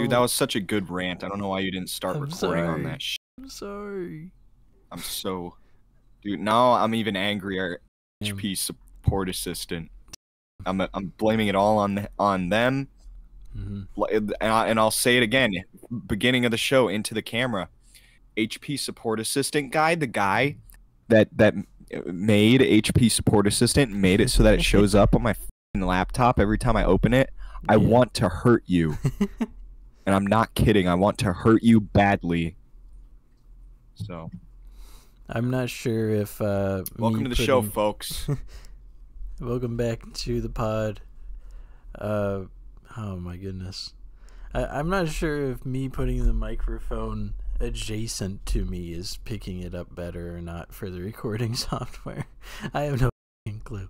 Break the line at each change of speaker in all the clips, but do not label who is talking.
Dude, that was such a good rant. I don't know why you didn't start recording on that shit.
I'm sorry.
I'm so... Dude, now I'm even angrier. HP support assistant. I'm blaming it all on them. And I'll say it again. Beginning of the show, into the camera. HP support assistant guy, the guy that made HP support assistant, made it so that it shows up on my laptop every time I open it. Yeah. I want to hurt you. And I'm not kidding. I want to hurt you badly. So
I'm not sure if
welcome to the show, folks.
Welcome back to the pod. Oh my goodness. I'm not sure if me putting the microphone adjacent to me is picking it up better or not for the recording software. I have no clue.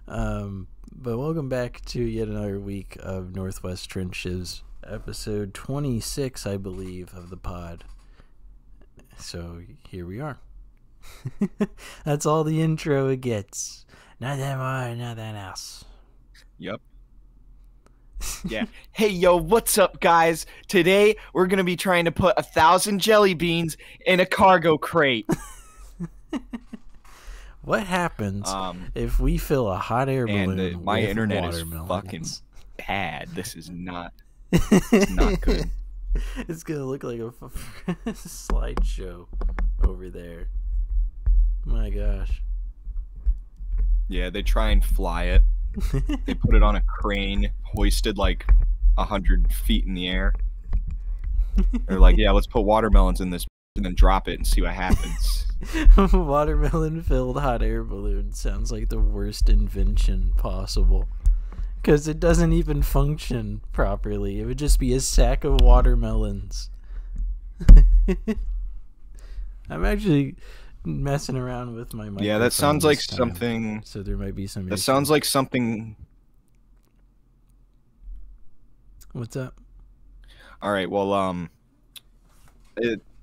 But welcome back to yet another week of Northwest Trenches, episode 26, I believe, of the pod. So here we are. That's all the intro it gets. Nothing more, nothing else.
Yep. Yeah. Hey, yo, what's up, guys? Today, we're going to be trying to put 1,000 jelly beans in a cargo crate.
What happens if we fill a hot air balloon with
my internet is fucking bad. This is not, it's not good.
It's going to look like a slideshow over there. My gosh.
Yeah, they try and fly it. They put it on a crane, hoisted like 100 feet in the air. They're like, yeah, let's put watermelons in this and then drop it and see what happens.
Watermelon-filled hot air balloon sounds like the worst invention possible. Because it doesn't even function properly. It would just be a sack of watermelons. I'm actually messing around with my microphone.
Yeah, that sounds like something.
So there might be some.
That sounds like something.
What's up?
All right. Well,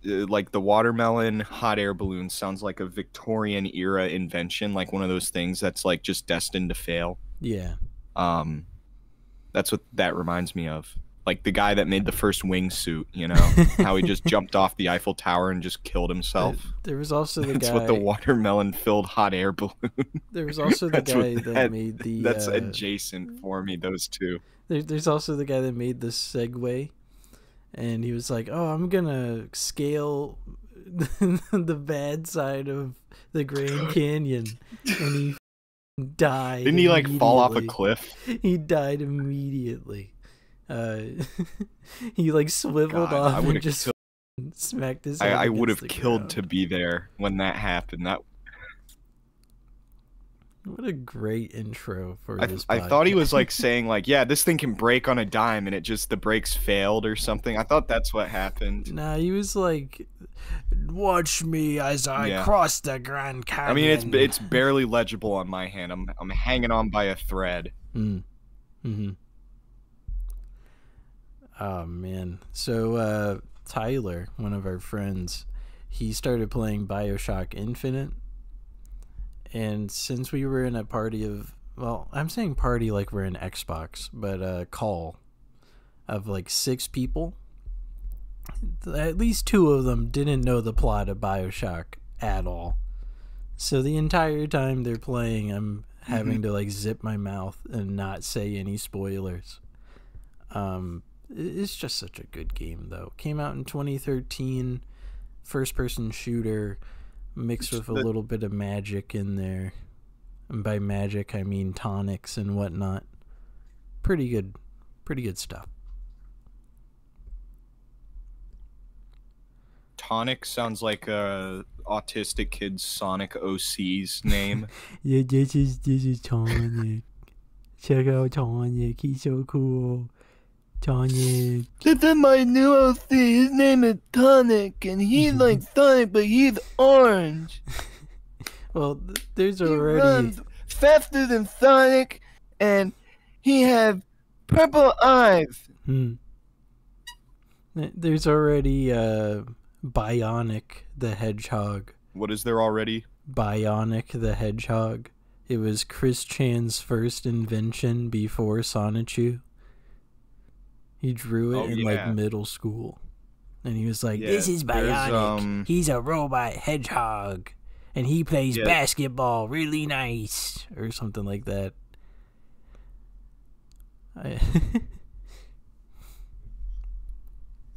like the watermelon hot air balloon sounds like a Victorian era invention, like one of those things that's like just destined to fail.
Yeah.
That's what that reminds me of. Like the guy that made the first wingsuit, you know, how he just jumped off the Eiffel Tower and just killed himself.
There was also the guy.
That's what the watermelon-filled hot air balloon.
There was also the guy that made the.
That's adjacent for me. Those two.
There's also the guy that made the Segway, and he was like, "Oh, I'm gonna scale the bad side of the Grand Canyon," and he died.
Didn't he like fall off a cliff?
He died immediately. He like swiveled off and just smacked his head.
I would have killed
ground.
to be there when that happened.
What a great intro for this podcast.
I thought he was like saying like, yeah, this thing can break on a dime, and the brakes failed or something. I thought that's what happened.
Nah, he was like, watch me as I cross the Grand Canyon.
I mean, it's barely legible on my hand. I'm hanging on by a thread.
Mm-hmm. Oh, man. So, Tyler, one of our friends, he started playing BioShock Infinite. And since we were in a party of, well, I'm saying party like we're in Xbox, but a call of like 6 people, at least 2 of them didn't know the plot of BioShock at all. So the entire time they're playing, I'm having to like zip my mouth and not say any spoilers. It's just such a good game, though. Came out in 2013, first-person shooter, mixed with a little bit of magic in there. And by magic, I mean tonics and whatnot. Pretty good stuff.
Tonic sounds like a autistic kid's Sonic OC's name.
Yeah, this is Tonic. Check out Tonic. He's so cool. Tonic.
This is my new OC. His name is Tonic, and he's like Sonic, but he's orange.
Well, there's
he
already
runs faster than Sonic, and he has purple eyes.
There's already Bionic the Hedgehog.
What is there already?
Bionic the Hedgehog. It was Chris Chan's first invention before Sonichu. He drew it in like middle school, and he was like, "This is bionic. He's a robot hedgehog, and he plays basketball really nice," or something like that.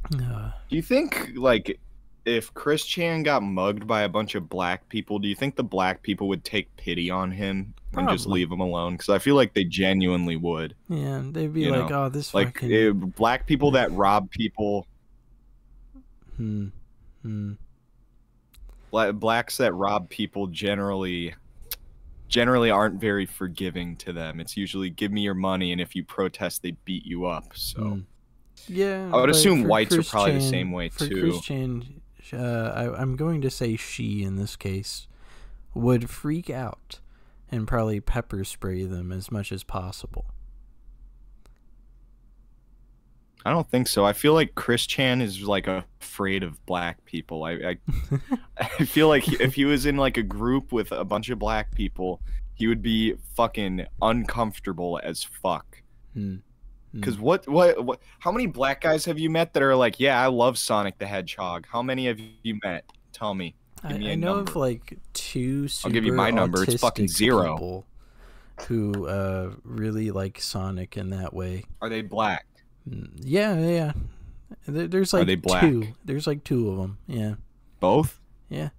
Do you think, like, if Chris Chan got mugged by a bunch of black people, do you think the black people would take pity on him and just leave him alone? Because I feel like they genuinely would.
Yeah, they'd be like, "Oh, this
like
fucking
black people that rob people." Blacks that rob people generally aren't very forgiving to them. It's usually give me your money, and if you protest, they beat you up. So.
Yeah,
I would assume whites are probably the same way
for
too.
Chris Chan, I'm going to say she in this case would freak out and probably pepper spray them as much as possible.
I don't think so. I feel like Chris Chan is like afraid of black people. I feel like if he was in like a group with a bunch of black people, he would be fucking uncomfortable as fuck. Because what how many black guys have you met that are like, yeah, I love Sonic the Hedgehog? How many have you met? Tell me. Give me
I know of like 2 super
I'll give you my number. It's fucking 0.
People who really like Sonic in that way.
Are they black?
Yeah. There's like
are they black?
2. There's like 2 of them. Yeah.
Both?
Yeah.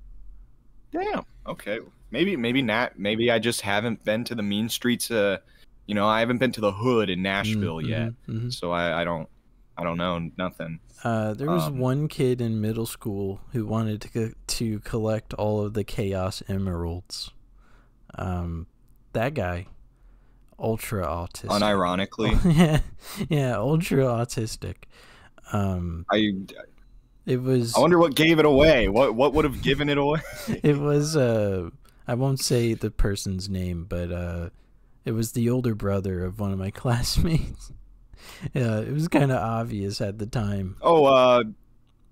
Damn. Okay. Maybe not. Maybe I just haven't been to the mean streets. I haven't been to the hood in Nashville yet, so I don't know nothing.
There was one kid in middle school who wanted to collect all of the Chaos Emeralds. That guy, ultra autistic.
Unironically.
yeah, ultra autistic. It was.
I wonder what gave it away. What would have given it away?
It was. I won't say the person's name, but it was the older brother of one of my classmates. Yeah, it was kind of obvious at the time.
Oh,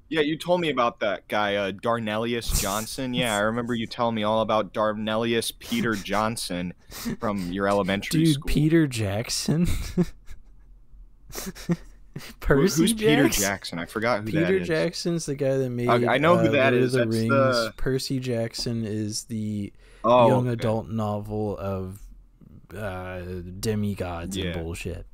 yeah, you told me about that guy, Darnelius Johnson. Yeah, I remember you telling me all about Darnelius Peter Johnson from your elementary school.
Dude, Peter Jackson? Percy
Who's
Jackson?
Peter Jackson? I forgot who that is.
Peter Jackson's the guy that made
I know who that
Lord
is.
of the
That's
Rings. Percy Jackson is the young adult novel of demigods and bullshit.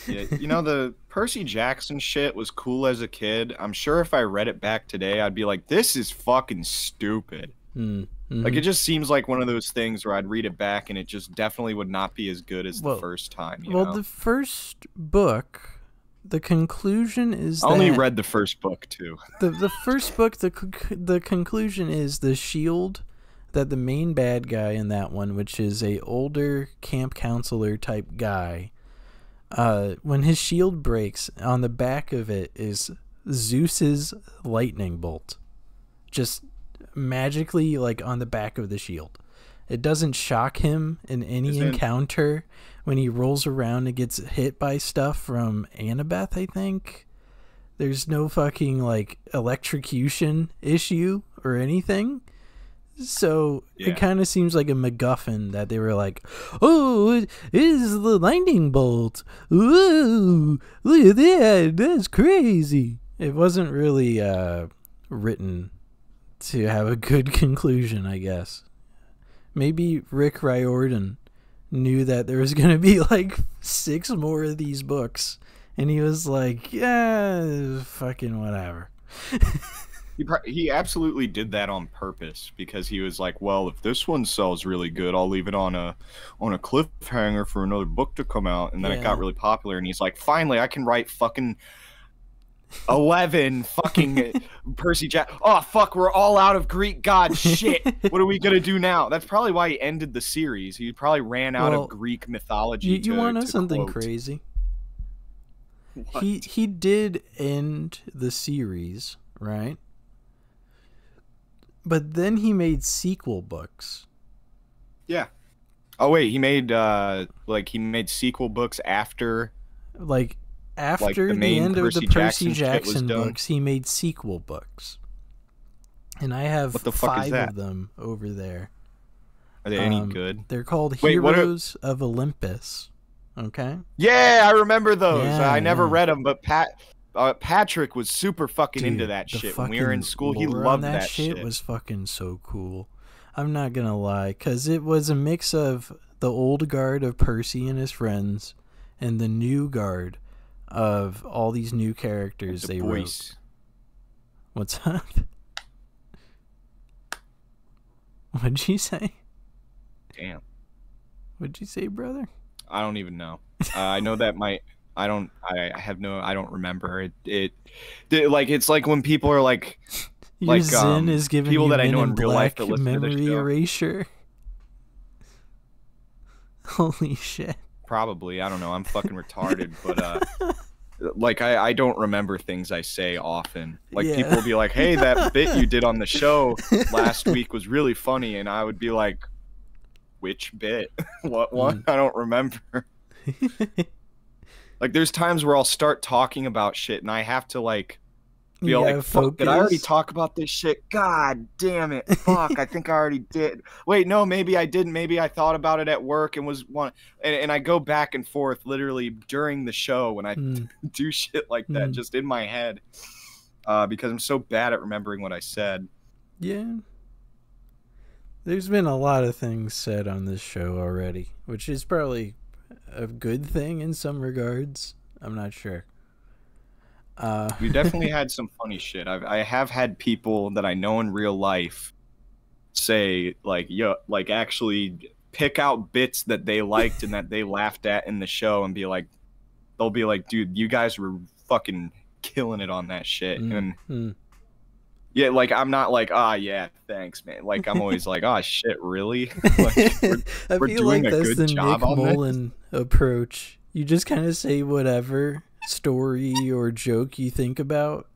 Yeah, the Percy Jackson shit was cool as a kid. I'm sure if I read it back today, I'd be like, this is fucking stupid. Like, it just seems like one of those things where I'd read it back and it just definitely would not be as good as the first time. You know?
The first book, the conclusion is
I only read the first book, too.
The first book, the conclusion is the shield that the main bad guy in that one, which is a older camp counselor type guy, when his shield breaks, on the back of it is Zeus's lightning bolt, just magically like on the back of the shield. It doesn't shock him in any encounter when he rolls around and gets hit by stuff from Annabeth, I think. There's no fucking like electrocution issue or anything. So it kind of seems like a MacGuffin that they were like, oh, it is the lightning bolt. Ooh, look at that. That's crazy. It wasn't really written to have a good conclusion, I guess. Maybe Rick Riordan knew that there was going to be like 6 more of these books. And he was like, yeah, fucking whatever.
He absolutely did that on purpose because he was like, well, if this one sells really good, I'll leave it on a cliffhanger for another book to come out. And then it got really popular, and he's like, finally, I can write fucking 11 fucking Percy Jackson. Oh, fuck, we're all out of Greek gods. Shit. What are we going to do now? That's probably why he ended the series. He probably ran out of Greek mythology.
You want to know something crazy? What? He did end the series, right? But then he made sequel books.
Yeah. Oh wait, he made sequel books after
after the end of the Percy Jackson books, he made sequel books. And I have 5 of them over there.
Are they any good?
They're called Heroes of Olympus. Okay.
Yeah, I remember those.
Yeah,
I never read them, but Patrick was super fucking into that
the
shit when we were in school. He
lore
loved
on
that
shit. Was fucking so cool. I'm not gonna lie, because it was a mix of the old guard of Percy and his friends and the new guard of all these new characters they wrote. What's up? What'd you say?
Damn.
What'd you say, brother?
I don't even know. I know that I don't remember it. Like, it's like when people are like,
your Zen is giving
people
you
that I
Men
know
in
in real life that
Black
listen to the
memory
show.
erasure. Holy shit.
Probably. I don't know. I'm fucking retarded, but like I don't remember things I say often. Like, people will be like, "Hey, that bit you did on the show last week was really funny," and I would be like, "Which bit? What one? I don't remember." Like, there's times where I'll start talking about shit and I have to like be like, "Fuck, did I already talk about this shit? God damn it. Fuck, I think I already did. Wait, no, maybe I didn't. Maybe I thought about it at work and was one." And I go back and forth literally during the show when I do shit like that, just in my head, because I'm so bad at remembering what I said.
Yeah. There's been a lot of things said on this show already, which is probably a good thing in some regards. I'm not sure.
We definitely had some funny shit. I have had people that I know in real life say, like, yo, like, actually pick out bits that they liked and that they laughed at in the show and be like, they'll be like, "Dude, you guys were fucking killing it on that shit." And yeah, like, I'm not like, yeah, thanks, man. Like, I'm always like, "Oh shit, really?" Like, we're doing like that's the Nick
Mullen approach. You just kind of say whatever story or joke you think about,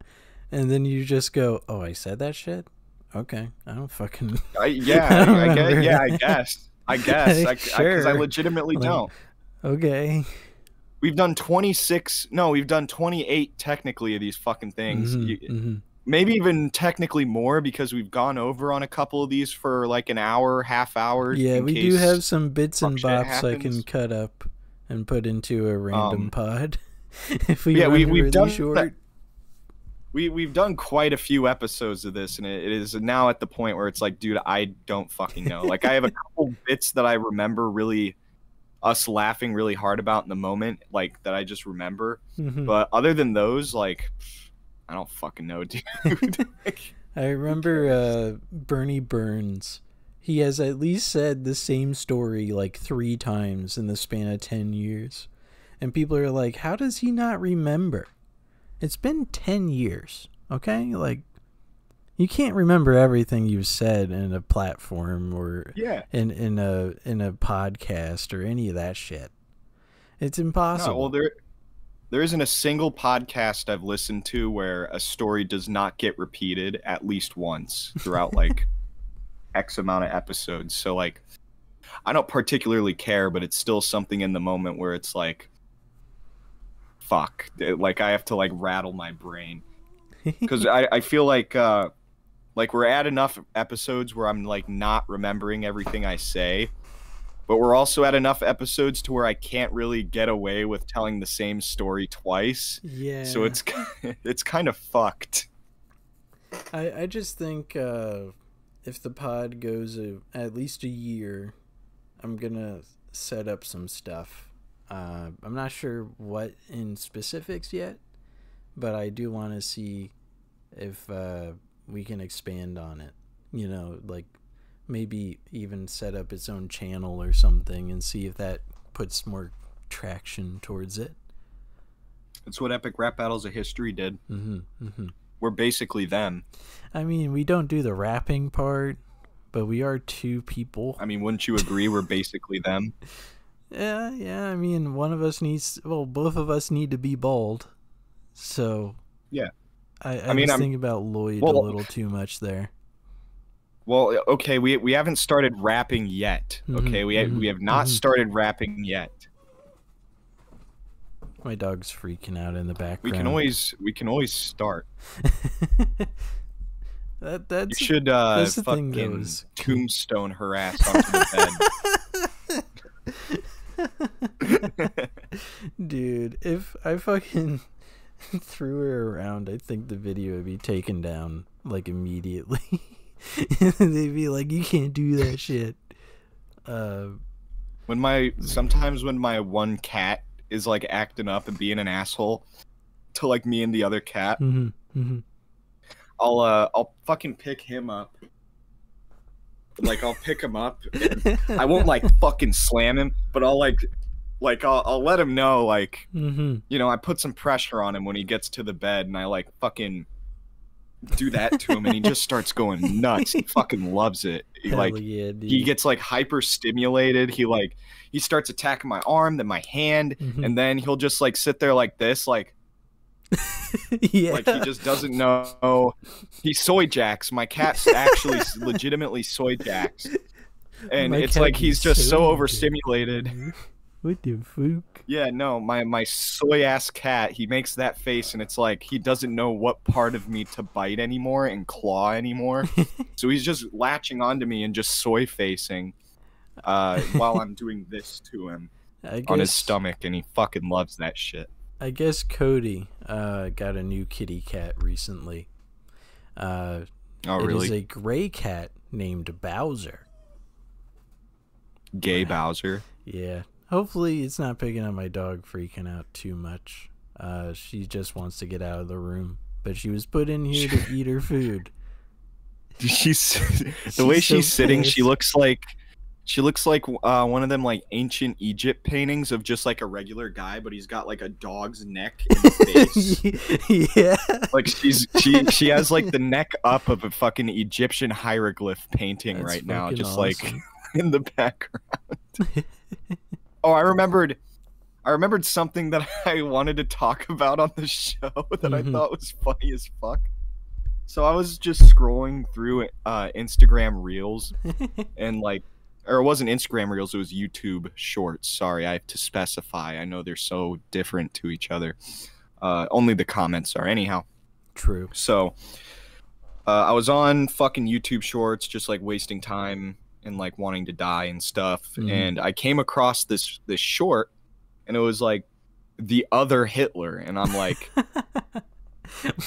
and then you just go, "Oh, I said that shit? Okay, I don't fucking." I
guess, because I legitimately don't.
Okay.
We've done 26. No, we've done 28 technically of these fucking things. Maybe even technically more, because we've gone over on a couple of these for like an hour, half hour.
Yeah, we do have some bits and bops I can cut up and put into a random pod. If we've done short.
We've done quite a few episodes of this, and it is now at the point where it's like, dude, I don't fucking know. Like, I have a couple bits that I remember really us laughing really hard about in the moment, like, that I just remember. But other than those, like, I don't fucking know, dude.
I remember Bernie Burns. He has at least said the same story like 3 times in the span of 10 years. And people are like, how does he not remember? It's been 10 years, okay? Like, you can't remember everything you've said in a platform or in a podcast or any of that shit. It's impossible.
No, well, there isn't a single podcast I've listened to where a story does not get repeated at least once throughout like X amount of episodes. So, like, I don't particularly care, but it's still something in the moment where it's like, fuck, like, I have to like rattle my brain, because I feel like we're at enough episodes where I'm like not remembering everything I say, but we're also at enough episodes to where I can't really get away with telling the same story twice.
Yeah.
So it's kind of fucked.
I just think if the pod goes at least a year, I'm gonna set up some stuff. I'm not sure what in specifics yet, but I do want to see if we can expand on it. You know, like, maybe even set up its own channel or something and see if that puts more traction towards it.
That's what Epic Rap Battles of History did. We're basically them.
I mean, we don't do the rapping part, but we are 2 people.
I mean, wouldn't you agree we're basically them?
Yeah. I mean, both of us need to be bald. So
yeah,
I was thinking about Lloyd a little too much there.
Well, okay, we haven't started rapping yet. Okay, we have not started rapping yet.
My dog's freaking out in the background.
We can always start.
That's
you should fucking tombstone her ass onto the bed.
I fucking threw her around, I think the video would be taken down like immediately. They'd be like, "You can't do that shit."
Sometimes when my one cat is like acting up and being an asshole to like me and the other cat, I'll fucking pick him up. Like I'll pick him up. And I won't like fucking slam him, but I'll I'll let him know, like, you know, I put some pressure on him when he gets to the bed, and I like fucking do that to him, and he just starts going nuts. He fucking loves it. He gets like hyper stimulated. He starts attacking my arm, then my hand, and then he'll just like sit there like this, like
yeah,
like he just doesn't know. He soy jacks. My cat's actually legitimately soy jacks, and it's like he's just so overstimulated.
What the fuck?
Yeah, no, my soy ass cat, he makes that face, and it's like he doesn't know what part of me to bite anymore and claw anymore. So he's just latching onto me and just soy facing while I'm doing this to him on his stomach, and he fucking loves that shit.
I guess Cody got a new kitty cat recently.
Oh, really?
It is a gray cat named Bowser.
Gay Bowser?
Yeah. Hopefully it's not picking up my dog freaking out too much. She just wants to get out of the room. But she was put in here to eat her food.
The way she's sitting, she looks like one of them like ancient Egypt paintings of just like a regular guy, but he's got like a dog's neck and face.
Yeah.
Like she has like the neck up of a fucking Egyptian hieroglyph painting. That's right now, just awesome. Like in the background. Oh, I remembered something that I wanted to talk about on the show that I thought was funny as fuck. So I was just scrolling through Instagram Reels, and like, or it wasn't Instagram Reels, it was YouTube Shorts. Sorry, I have to specify. I know they're so different to each other. Only the comments are. Anyhow.
True.
So I was on fucking YouTube Shorts, just like wasting time and like wanting to die and stuff. And I came across this short, and it was like the other Hitler, and I'm like,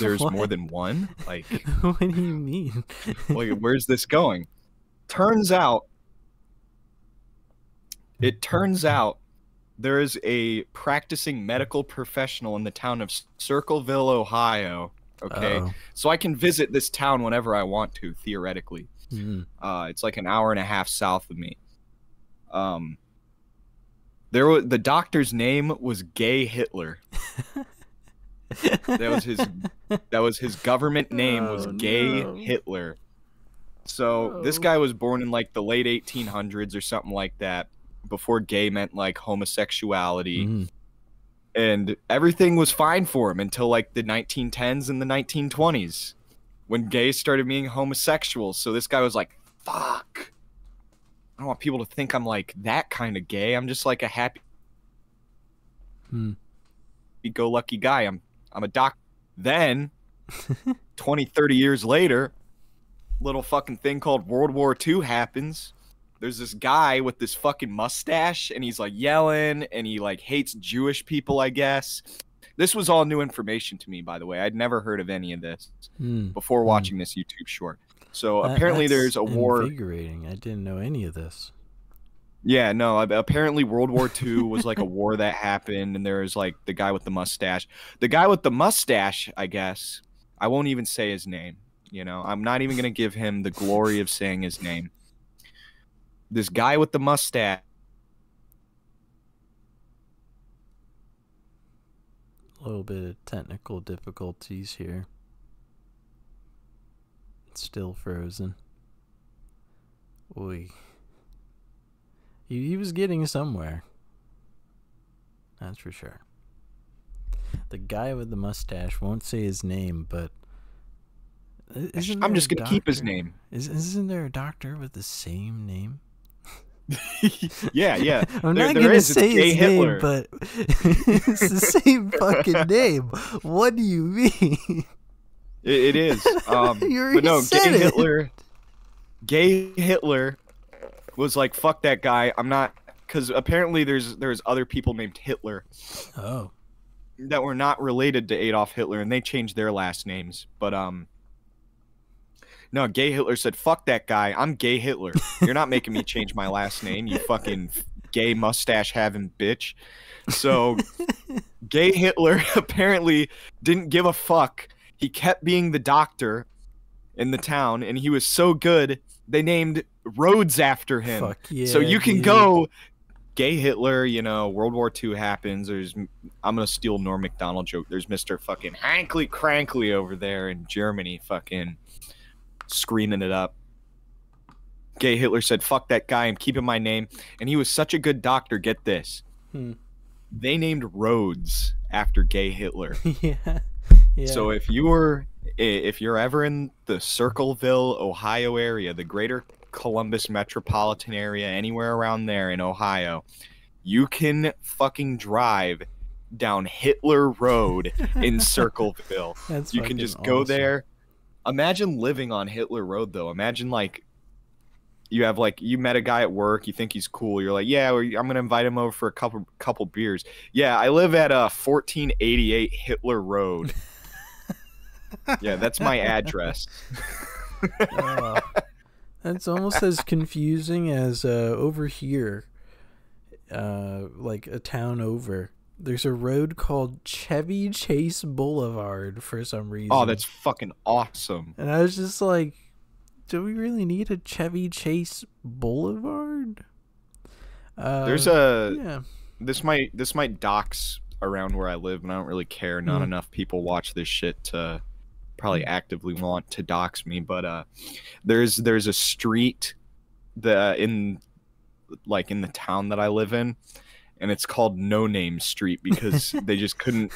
there's more than one? Like,
what do you mean?
Like, where's this going? It turns out there is a practicing medical professional in the town of Circleville, Ohio. Okay. So I can visit this town whenever I want to, theoretically. It's like an hour and a half south of me. The doctor's name was Gay Hitler. That was his government name, was Gay Hitler. So this guy was born in like the late 1800s or something like that, before gay meant like homosexuality. And everything was fine for him until like the 1910s and the 1920s, when gays started being homosexual. So this guy was like, fuck, I don't want people to think I'm like that kind of gay. I'm just like a happy go lucky guy. I'm a doc. Then 20, 30 years later, little fucking thing called World War II happens. There's this guy with this fucking mustache, and he's like yelling, and he like hates Jewish people, I guess. This was all new information to me, by the way. I'd never heard of any of this before watching this YouTube short. So apparently there's a war.
Invigorating. I didn't know any of this.
Yeah, no, apparently World War II was like a war that happened, and there was like the guy with the mustache. The guy with the mustache, I guess, I won't even say his name. You know, I'm not even going to give him the glory of saying his name. This guy with the mustache.
A little bit of technical difficulties here. It's still frozen. Oy. He was getting somewhere. That's for sure. The guy with the mustache, won't say his name, but
I'm just going to keep his name.
Isn't there a doctor with the same name?
Yeah.
I'm not going to say his name, but it's the same fucking name. What do you mean?
It is. But no, Gay Hitler was like, fuck that guy. I'm not, because apparently there's other people named Hitler.
Oh.
that were not related to Adolf Hitler, and they changed their last names. But no, Gay Hitler said, "Fuck that guy. I'm Gay Hitler. You're not making me change my last name, you fucking gay mustache having bitch." So Gay Hitler apparently didn't give a fuck. He kept being the doctor in the town, and he was so good they named roads after him.
Fuck yeah,
so you can
dude.
go Gay Hitler, you know, World War II happens. I'm gonna steal Norm Macdonald joke. There's Mr. fucking Hankly Crankly over there in Germany fucking screaming it up. Gay Hitler said, "Fuck that guy, I'm keeping my name." And he was such a good doctor, get this. They named roads after Gay Hitler.
Yeah.
So if you're ever in the Circleville, Ohio area, the greater Columbus metropolitan area, anywhere around there in Ohio, you can fucking drive down Hitler Road in Circleville. You can just go there. Imagine living on Hitler Road, though. Imagine, like, you met a guy at work, you think he's cool, you're like, yeah, I'm gonna invite him over for a couple beers. Yeah, I live at 1488 Hitler Road. Yeah, that's my address.
That's almost as confusing as over here, like a town over. There's a road called Chevy Chase Boulevard for some reason.
Oh, that's fucking awesome.
And I was just like, do we really need a Chevy Chase Boulevard?
There's a this might dox around where I live, and I don't really care. Not enough people watch this shit to probably actively want to dox me, but there's a street in the town that I live in, and it's called No Name Street because they just couldn't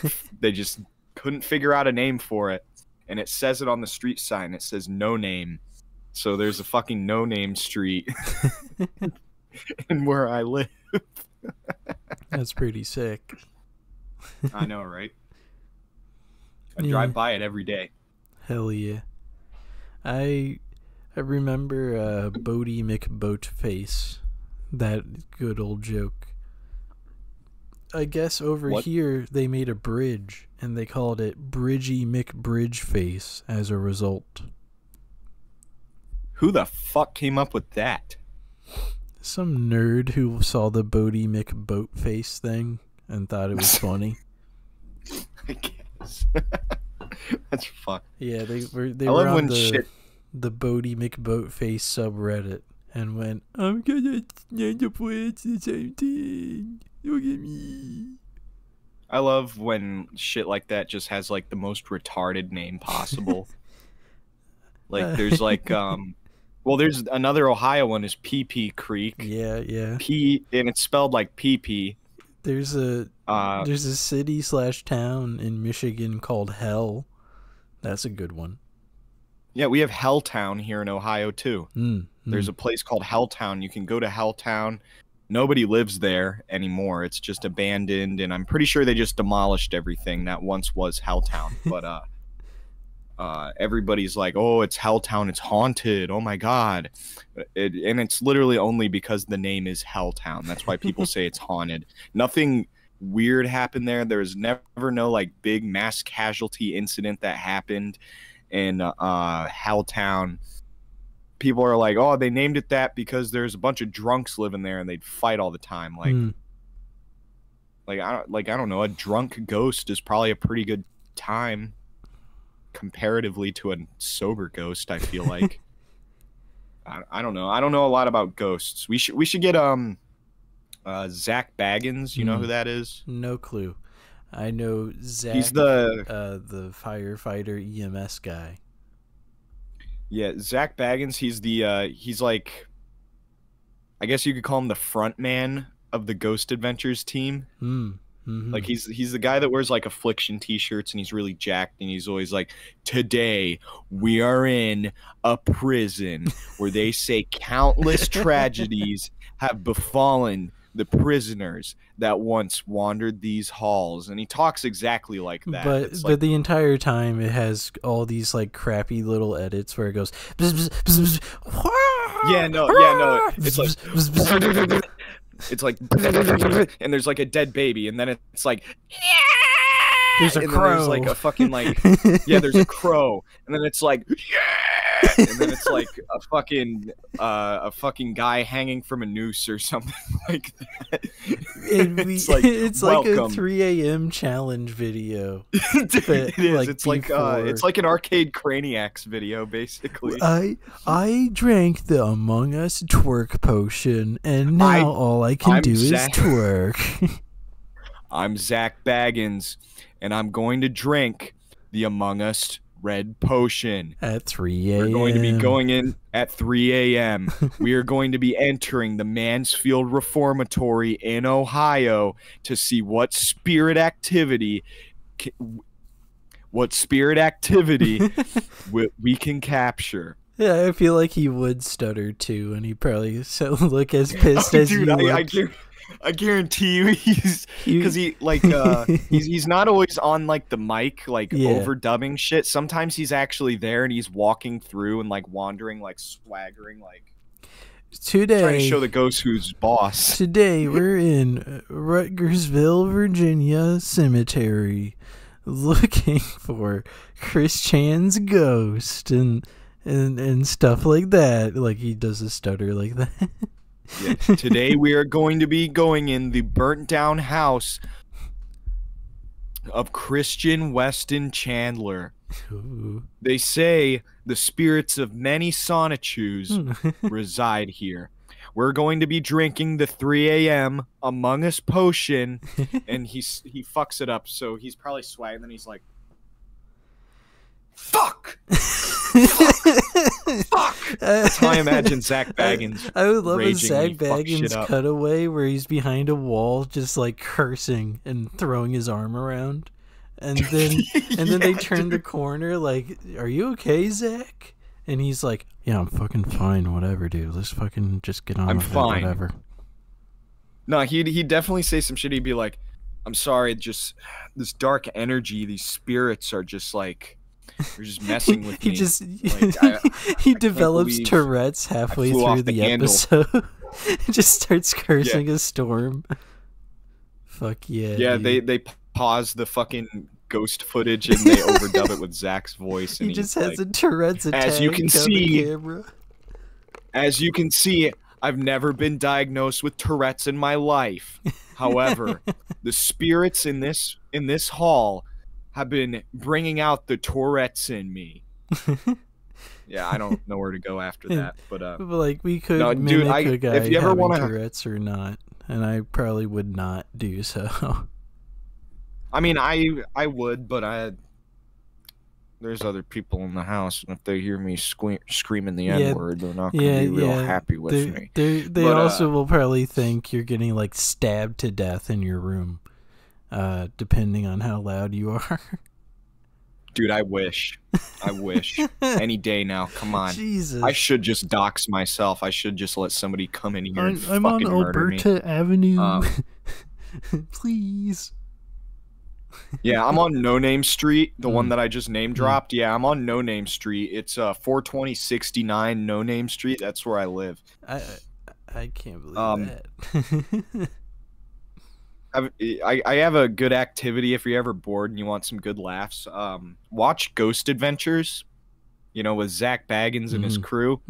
figure out a name for it, and it says it on the street sign. It says No Name. So there's a fucking No Name Street in where I live.
That's pretty sick.
I know, right? I drive by it every day.
Hell yeah. I remember Bodie McBoatface. That good old joke. I guess over here they made a bridge and they called it Bridgie McBridgeface as a result.
Who the fuck came up with that?
Some nerd who saw the Bodie McBoatface thing and thought it was funny.
I guess. That's fun.
Yeah, they were on the Bodie McBoatface subreddit and went, "I'm gonna stand up with the same thing. Look at me."
I love when shit like that just has like the most retarded name possible. Like there's like well, there's another Ohio one is Pee Creek.
Yeah.
And it's spelled like pee.
There's a city/town in Michigan called Hell. That's a good one.
Yeah, we have Helltown here in Ohio too. There's a place called Helltown. You can go to Helltown. Nobody lives there anymore. It's just abandoned, and I'm pretty sure they just demolished everything that once was Helltown. But everybody's like, "Oh, it's Helltown. It's haunted. Oh my god!" And it's literally only because the name is Helltown. That's why people say it's haunted. Nothing weird happened there. There was never no like big mass casualty incident that happened in Helltown. People are like, "Oh, they named it that because there's a bunch of drunks living there and they'd fight all the time." Like I don't know. A drunk ghost is probably a pretty good time comparatively to a sober ghost, I feel like. I don't know. I don't know a lot about ghosts. We should get Zach Baggins. You know who that is?
No clue. I know Zach.
He's
the firefighter EMS guy.
Yeah, Zach Baggins. He's like, I guess you could call him the front man of the Ghost Adventures team. Like he's the guy that wears like Affliction t-shirts and he's really jacked and he's always like, "Today we are in a prison where they say countless tragedies have befallen the prisoners that once wandered these halls," and he talks exactly like that.
But the entire time it has all these like crappy little edits where it goes bzz, bzz, bzz, bzz,
yeah no it's like it's like and there's like a dead baby and then it's like
There's a
and
crow.
then there's like a fucking like yeah, there's a crow, and then it's like yeah, and then it's like a fucking guy hanging from a noose or something like that.
It's like a 3 a.m. challenge video.
Dude, it is.
Like
it's like an Arcade Craniacs video, basically.
I drank the Among Us twerk potion, and now all I can do is twerk.
I'm Zach Baggins, and I'm going to drink the Among Us red potion
at 3 a.m.
We're going to be going in at 3 a.m. We are going to be entering the Mansfield Reformatory in Ohio to see what spirit activity we can capture.
Yeah, I feel like he would stutter too, and he probably look as pissed as
dude, I guarantee you he's not always on like the mic overdubbing shit. Sometimes he's actually there and he's walking through and like wandering, like swaggering, like
today
trying to show the ghost who's boss.
Today we're in Rutgersville, Virginia cemetery looking for Chris Chan's ghost and stuff like that. Like he does a stutter like that.
Yes. Today we are going to be going in the burnt down house of Christian Weston Chandler.
Ooh.
They say the spirits of many Sonichus reside here. We're going to be drinking the 3 a.m. Among Us potion, and he fucks it up, so he's probably swagging, and then he's like, fuck! Fuck! That's how I imagine Zach Baggins.
I would love a Zach Baggins cutaway where he's behind a wall just like cursing and throwing his arm around. And then they turn the corner like, are you okay, Zach? And he's like, yeah, I'm fucking fine, whatever, dude. Let's fucking just get on with it, whatever.
No, he'd definitely say some shit. He'd be like, I'm sorry, just this dark energy, these spirits are just like, they're just messing with me.
He develops Tourette's halfway through the episode. Just starts cursing a storm. Fuck yeah.
Yeah,
dude.
they pause the fucking ghost footage and they overdub it with Zach's voice. And
he just has a Tourette's attack.
As you can see, I've never been diagnosed with Tourette's in my life. However, the spirits in this hall have been bringing out the Tourette's in me. Yeah, I don't know where to go after that, but
like we could mimic a guy if you ever having Tourette's or not, and I probably would not do so.
I mean, I would, but there's other people in the house, and if they hear me screaming the N-word, they're not going to be real happy with me.
They also will probably think you're getting like stabbed to death in your room. Depending on how loud you are.
Dude, I wish. Any day now. Come on.
Jesus.
I should just dox myself. I should just let somebody come in here and
I'm
fucking
on
murder me.
Alberta Avenue. Please.
Yeah, I'm on No Name Street, the one that I just name dropped. Yeah, I'm on No Name Street. It's 42069 No Name Street. That's where I live.
I can't believe that.
I have a good activity if you're ever bored and you want some good laughs. Watch Ghost Adventures, with Zach Baggins and his crew.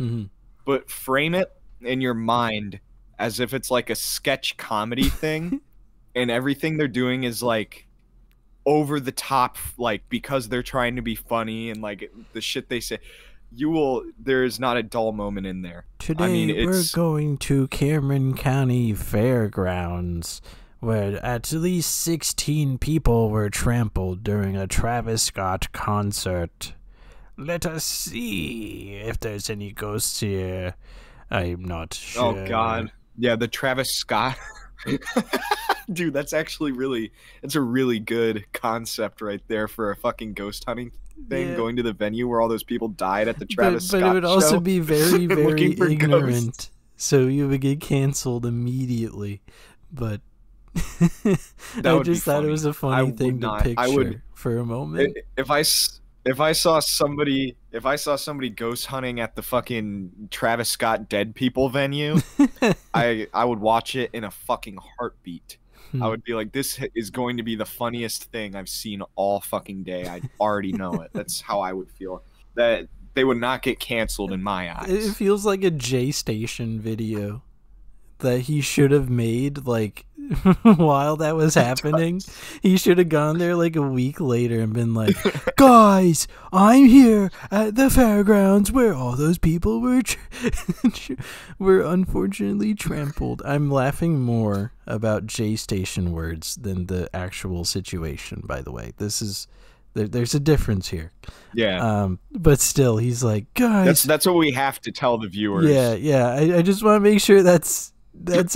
But frame it in your mind as if it's like a sketch comedy thing, and everything they're doing is like over the top, like because they're trying to be funny, and like the shit they say. There's not a dull moment in there.
Today we're going to Cameron County Fairgrounds, where at least 16 people were trampled during a Travis Scott concert. Let us see if there's any ghosts here. I'm not sure.
Oh, God. Yeah, the Travis Scott. Dude, that's actually it's a really good concept right there for a fucking ghost hunting thing, going to the venue where all those people died at the Travis Scott show. But
it would also be very, very ignorant, ghosts. So you would get canceled immediately. But I just thought it was a funny thing to picture for a moment.
If I saw somebody ghost hunting at the fucking Travis Scott Dead People venue, I would watch it in a fucking heartbeat. I would be like, this is going to be the funniest thing I've seen all fucking day. I already know it. That's how I would feel. That they would not get canceled in my eyes.
It feels like a J Station video that he should have made, like, while that was happening. He should have gone there like a week later and been like, guys, I'm here at the fairgrounds where all those people were unfortunately trampled. I'm laughing more about J Station words than the actual situation, by the way. This is there's a difference here.
Yeah.
But still, he's like, guys,
that's what we have to tell the viewers.
Yeah. I just want to make sure that's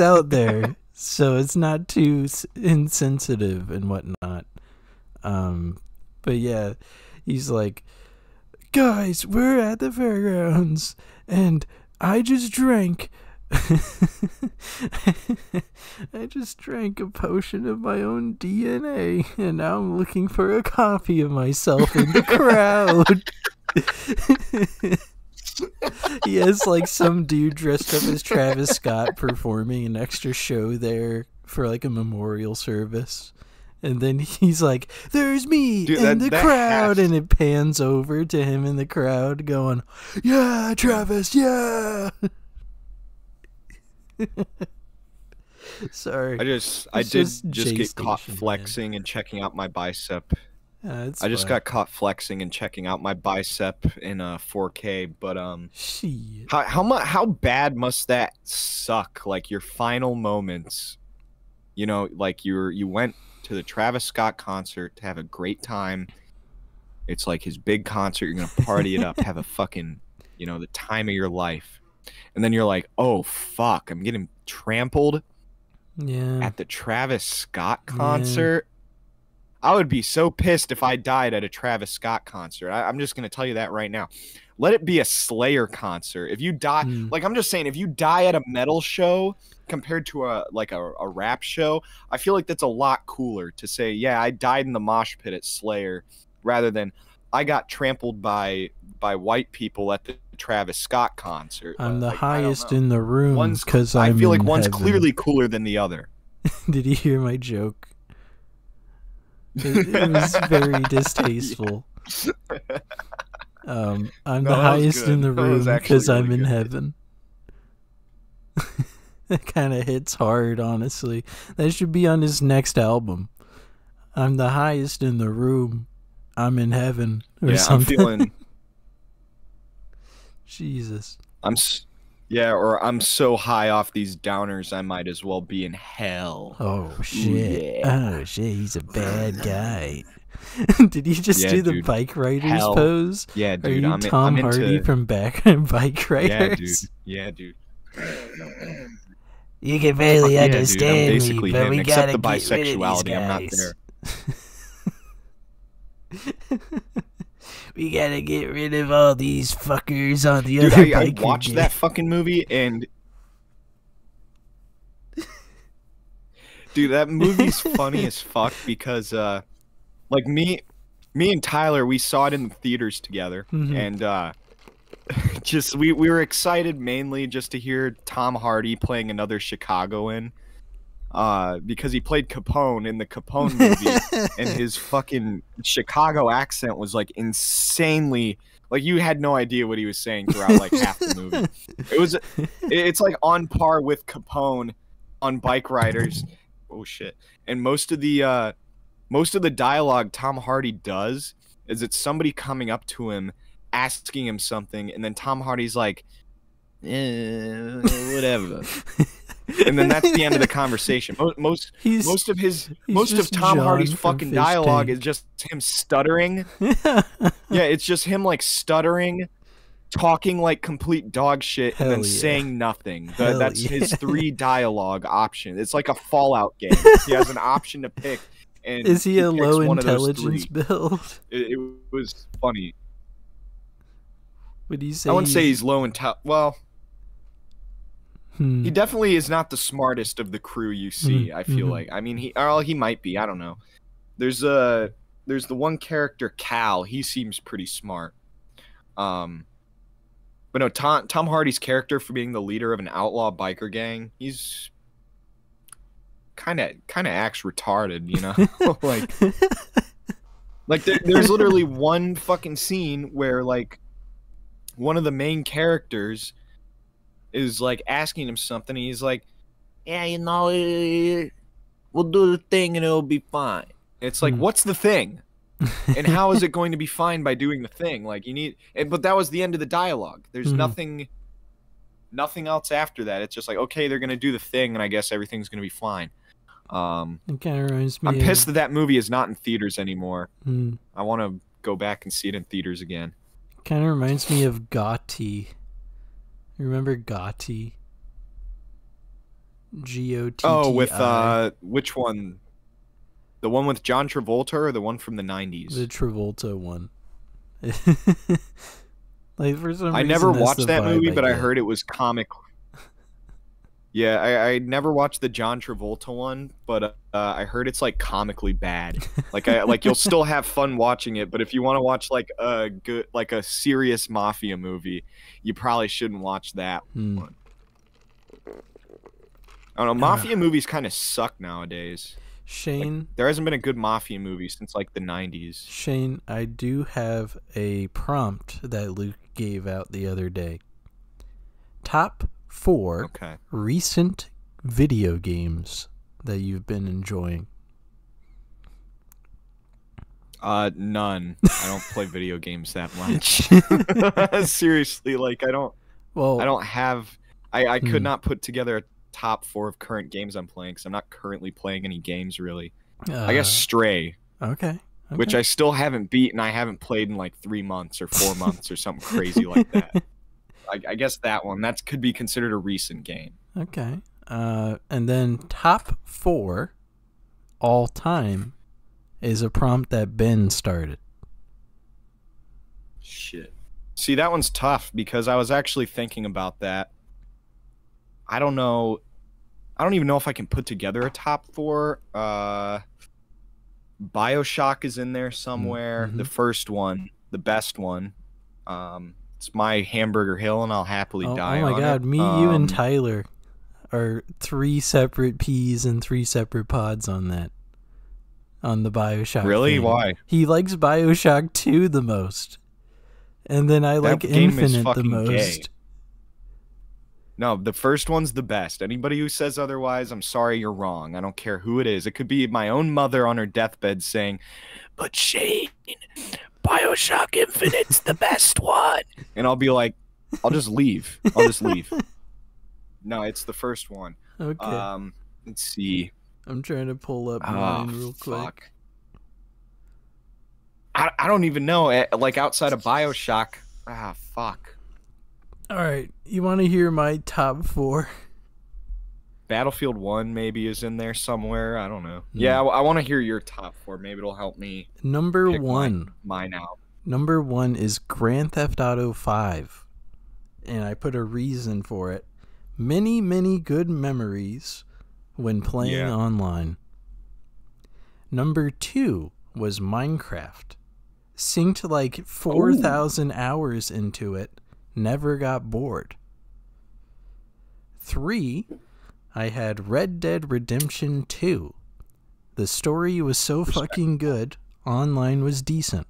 out there, so it's not too insensitive and whatnot. But yeah, he's like, guys, we're at the fairgrounds, and I just drank. I just drank a potion of my own DNA, and now I'm looking for a copy of myself in the crowd. He has like some dude dressed up as Travis Scott performing an extra show there for like a memorial service. And then he's like, there's me in the crowd. And it pans over to him in the crowd going, yeah, Travis, yeah. Sorry.
I did just get caught flexing and checking out my bicep. I just got caught flexing and checking out my bicep in 4K, but how bad must that suck? Like your final moments, you know, like you went to the Travis Scott concert to have a great time. It's like his big concert. You're gonna party it up, have a fucking, you know, the time of your life, and then you're like, oh fuck, I'm getting trampled.
Yeah.
At the Travis Scott concert. Yeah. I would be so pissed if I died at a Travis Scott concert. I'm just going to tell you that right now. Let it be a Slayer concert. If you die, like I'm just saying, if you die at a metal show compared to a rap show, I feel like that's a lot cooler to say, yeah, I died in the mosh pit at Slayer, rather than I got trampled by white people at the Travis Scott concert.
I'm the highest in the room because
I feel like one's clearly cooler than the other.
Did you hear my joke? It was very distasteful. I'm the highest in the room because I'm in heaven. That kind of hits hard, honestly. That should be on his next album. I'm the highest in the room. I'm in heaven, or something.
I'm feeling.
Jesus.
I'm so high off these downers, I might as well be in hell.
Oh shit! Oh shit! He's a bad guy. Did he just do the bike riders pose?
Yeah, dude.
Are you Tom Hardy from Bike Riders?
Yeah, dude.
You can barely understand me, but we gotta
the bisexuality.
I'm not there. We gotta get rid of all these fuckers on the other biker
I watched that fucking movie, and dude, that movie's funny as fuck because like me and Tyler, we saw it in the theaters together, and just we were excited mainly just to hear Tom Hardy playing another Chicagoan, because he played Capone in the Capone movie, and his fucking Chicago accent was like insanely, like you had no idea what he was saying throughout like half the movie. It's like on par with Capone on Bike Riders. Oh shit! And most of the dialogue Tom Hardy does is it's somebody coming up to him asking him something, and then Tom Hardy's like, whatever. And then that's the end of the conversation. Most of Tom Hardy's fucking dialogue is just him stuttering. Yeah, it's just him like stuttering, talking like complete dog shit, and then saying nothing. That's his 3 dialogue option. It's like a Fallout game. He has an option to pick. And
is he a low intelligence build?
It was funny.
Would you say?
I wouldn't say he's low intel. Well. He definitely is not the smartest of the crew you see, I feel like. I mean, he might be. I don't know. There's the one character, Cal. He seems pretty smart. But no, Tom Hardy's character for being the leader of an outlaw biker gang, he's kind of acts retarded, you know? like there's literally one fucking scene where like one of the main characters is like asking him something. And he's like, "Yeah, you know, we'll do the thing and it'll be fine." It's like, what's the thing? And how is it going to be fine by doing the thing? Like you need, but that was the end of the dialogue. There's nothing else after that. It's just like, okay, they're gonna do the thing, and I guess everything's gonna be fine.
It kind of reminds me.
I'm pissed that movie is not in theaters anymore. I want to go back and see it in theaters again.
Kind of reminds me of Gotti. Remember Gotti? Gotti.
Oh, with which one? The one with John Travolta or the one from the 90s?
The Travolta one. Like for some
I
reason,
never
that's
watched
the
that
vibe
movie, but I
get.
heard it was comic. Yeah, I never watched the John Travolta one, but I heard it's like comically bad. Like you'll still have fun watching it, but if you want to watch like a serious mafia movie, you probably shouldn't watch that one. I don't know, mafia movies kind of suck nowadays.
Shane,
like, there hasn't been a good mafia movie since like the 90s.
Shane, I do have a prompt that Luke gave out the other day. Top 4 recent video games that you've been enjoying.
None. I don't play video games that much. Seriously, like I don't have. I could not put together a top 4 of current games I'm playing because I'm not currently playing any games really. I guess Stray.
Okay.
Which I still haven't beat, and I haven't played in like 3 months or 4 months or something crazy like that. I guess that one could be considered a recent game.
Okay. And then top 4 all time is a prompt that Ben started.
Shit. See, that one's tough because I was actually thinking about that. I don't know. I don't even know if I can put together a top 4. BioShock is in there somewhere. The first one, the best one. It's my Hamburger Hill, and I'll happily die on it.
Oh my god, me, you, and Tyler are 3 separate P's and 3 separate pods on that. On the BioShock.
Really?
thing.
Why?
He likes BioShock 2 the most. And then I like Infinite the most.
Gay. No, the first one's the best. Anybody who says otherwise, I'm sorry, you're wrong. I don't care who it is. It could be my own mother on her deathbed saying, "But Shane, BioShock Infinite's the best one." And I'll be like, I'll just leave. I'll just leave. No, it's the first one.
Okay.
Let's see.
I'm trying to pull up mine real quick.
Fuck. I don't even know. Like, outside of BioShock. Fuck.
Alright, you want to hear my top 4?
Battlefield 1 maybe is in there somewhere. I don't know. Yeah, I want to hear your top 4. Maybe it'll help me.
Number 1.
Mine out.
Number 1 is Grand Theft Auto 5. And I put a reason for it. Many, many good memories when playing online. Number 2 was Minecraft. Synced like 4,000 hours into it. Never got bored. 3, I had Red Dead Redemption 2. The story was so fucking good, online was decent.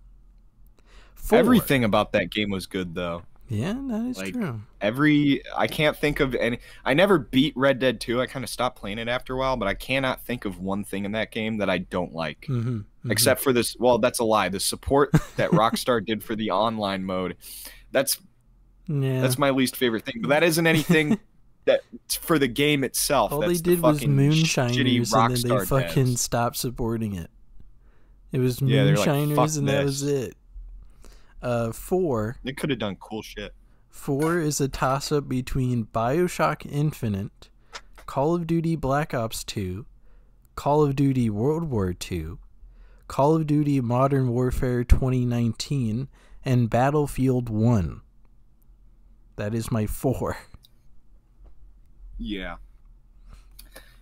4,
everything about that game was good, though.
Yeah, that is true.
I can't think of any. I never beat Red Dead 2. I kind of stopped playing it after a while, but I cannot think of one thing in that game that I don't like. Except for this. Well, that's a lie. The support that Rockstar did for the online mode. That's my least favorite thing. But that isn't anything that for the game itself.
All
that's
they did was moonshiners, and then they fucking
devs.
stopped supporting it. It was
they're like,
moonshiners,
"Fuck
and that
this."
was it. 4.
It could have done cool shit.
4 is a toss-up between BioShock Infinite, Call of Duty Black Ops 2, Call of Duty World War 2, Call of Duty Modern Warfare 2019, and Battlefield 1. That is my 4.
Yeah.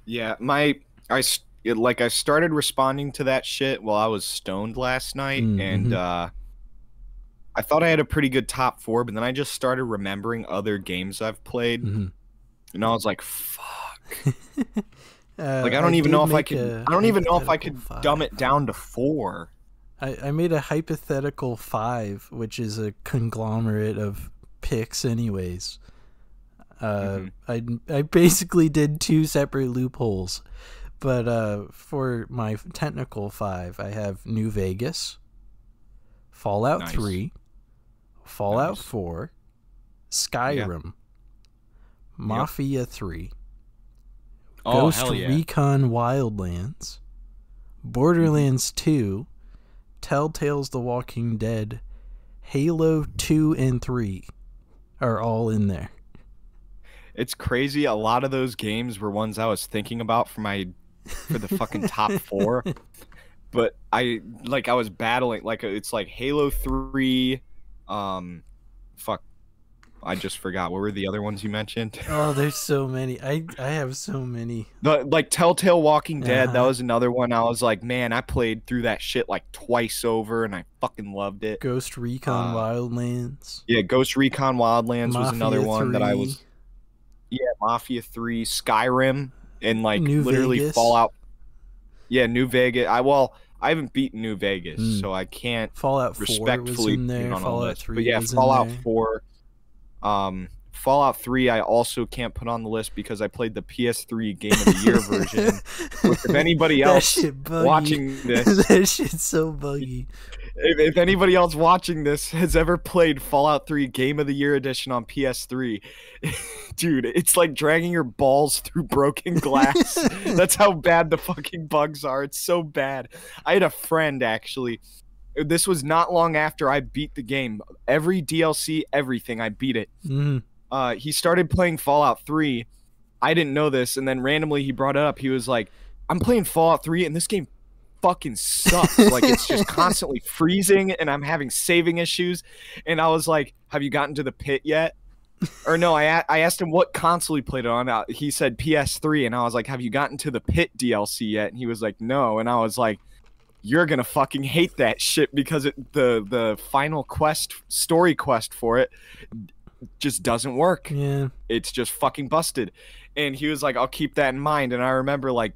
Yeah, I started responding to that shit while I was stoned last night, and I thought I had a pretty good top 4, but then I just started remembering other games I've played, and I was like, fuck. Like I don't even know if I could. I don't even know if I could dumb it down to 4.
I made a hypothetical 5, which is a conglomerate of picks, anyways. I basically did 2 separate loopholes, but for my technical 5, I have New Vegas, Fallout 3, Fallout 4, Skyrim, Mafia 3, Ghost Recon Wildlands, Borderlands 2, Telltale's The Walking Dead, Halo 2 and 3 are all in there.
It's crazy. A lot of those games were ones I was thinking about for the fucking top 4. But I was battling it's like Halo 3, I just forgot. What were the other ones you mentioned?
Oh, there's so many. I have so many.
Like Telltale Walking Dead, that was another one. I was like, man, I played through that shit like twice over and I fucking loved it.
Ghost Recon Wildlands.
Yeah, Ghost Recon Wildlands was another one that I was. Yeah, Mafia 3, Skyrim, and like
New
literally
Vegas.
Fallout. Yeah, New Vegas. I haven't beaten New Vegas, so I can't
Fallout 4
respectfully
was in there.
on
Fallout
list.
3
But yeah,
was
Fallout
in there.
4. Fallout 3 I also can't put on the list because I played the PS3 Game of the Year version. Which if anybody else watching this,
that shit's so buggy.
If anybody else watching this has ever played Fallout 3 Game of the Year edition on PS3, dude, it's like dragging your balls through broken glass. That's how bad the fucking bugs are. It's so bad. I had a friend actually. This was not long after I beat the game. Every DLC, everything, I beat it. He started playing Fallout 3. I didn't know this, and then randomly he brought it up. He was like, I'm playing Fallout 3, and this game fucking sucks. Like, it's just constantly freezing, and I'm having saving issues. And I was like, have you gotten to the pit yet? Or no, I asked him what console he played it on. He said PS3, and I was like, have you gotten to the pit DLC yet? And he was like, no. And I was like, you're gonna fucking hate that shit because the final story quest for it just doesn't work.
Yeah,
it's just fucking busted. And he was like, I'll keep that in mind. And I remember like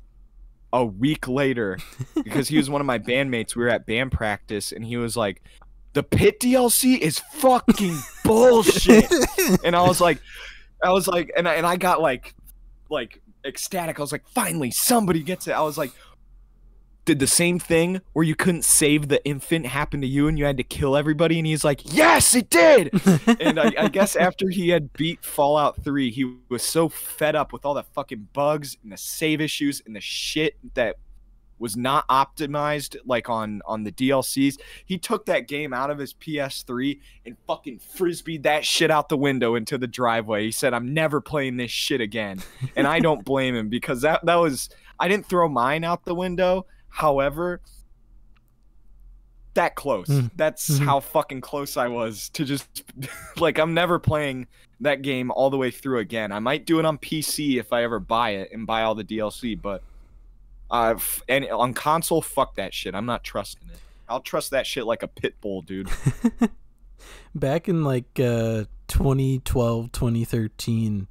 a week later, because he was one of my bandmates, we were at band practice, and he was like, the pit DLC is fucking bullshit. And I was like, and I got like ecstatic. I was like, finally somebody gets it. I was like, did the same thing where you couldn't save the infant happen to you and you had to kill everybody? And he's like, yes, it did. And I guess after he had beat Fallout 3, he was so fed up with all the fucking bugs and the save issues and the shit that was not optimized like on the DLCs. He took that game out of his PS3 and fucking frisbeed that shit out the window into the driveway. He said, I'm never playing this shit again. And I don't blame him because that was, I didn't throw mine out the window. However, that close. That's how fucking close I was to just like, I'm never playing that game all the way through again. I might do it on PC if I ever buy it and buy all the DLC, but and on console, fuck that shit. I'm not trusting it. I'll trust that shit like a pit bull, dude.
Back in like 2012, 2013,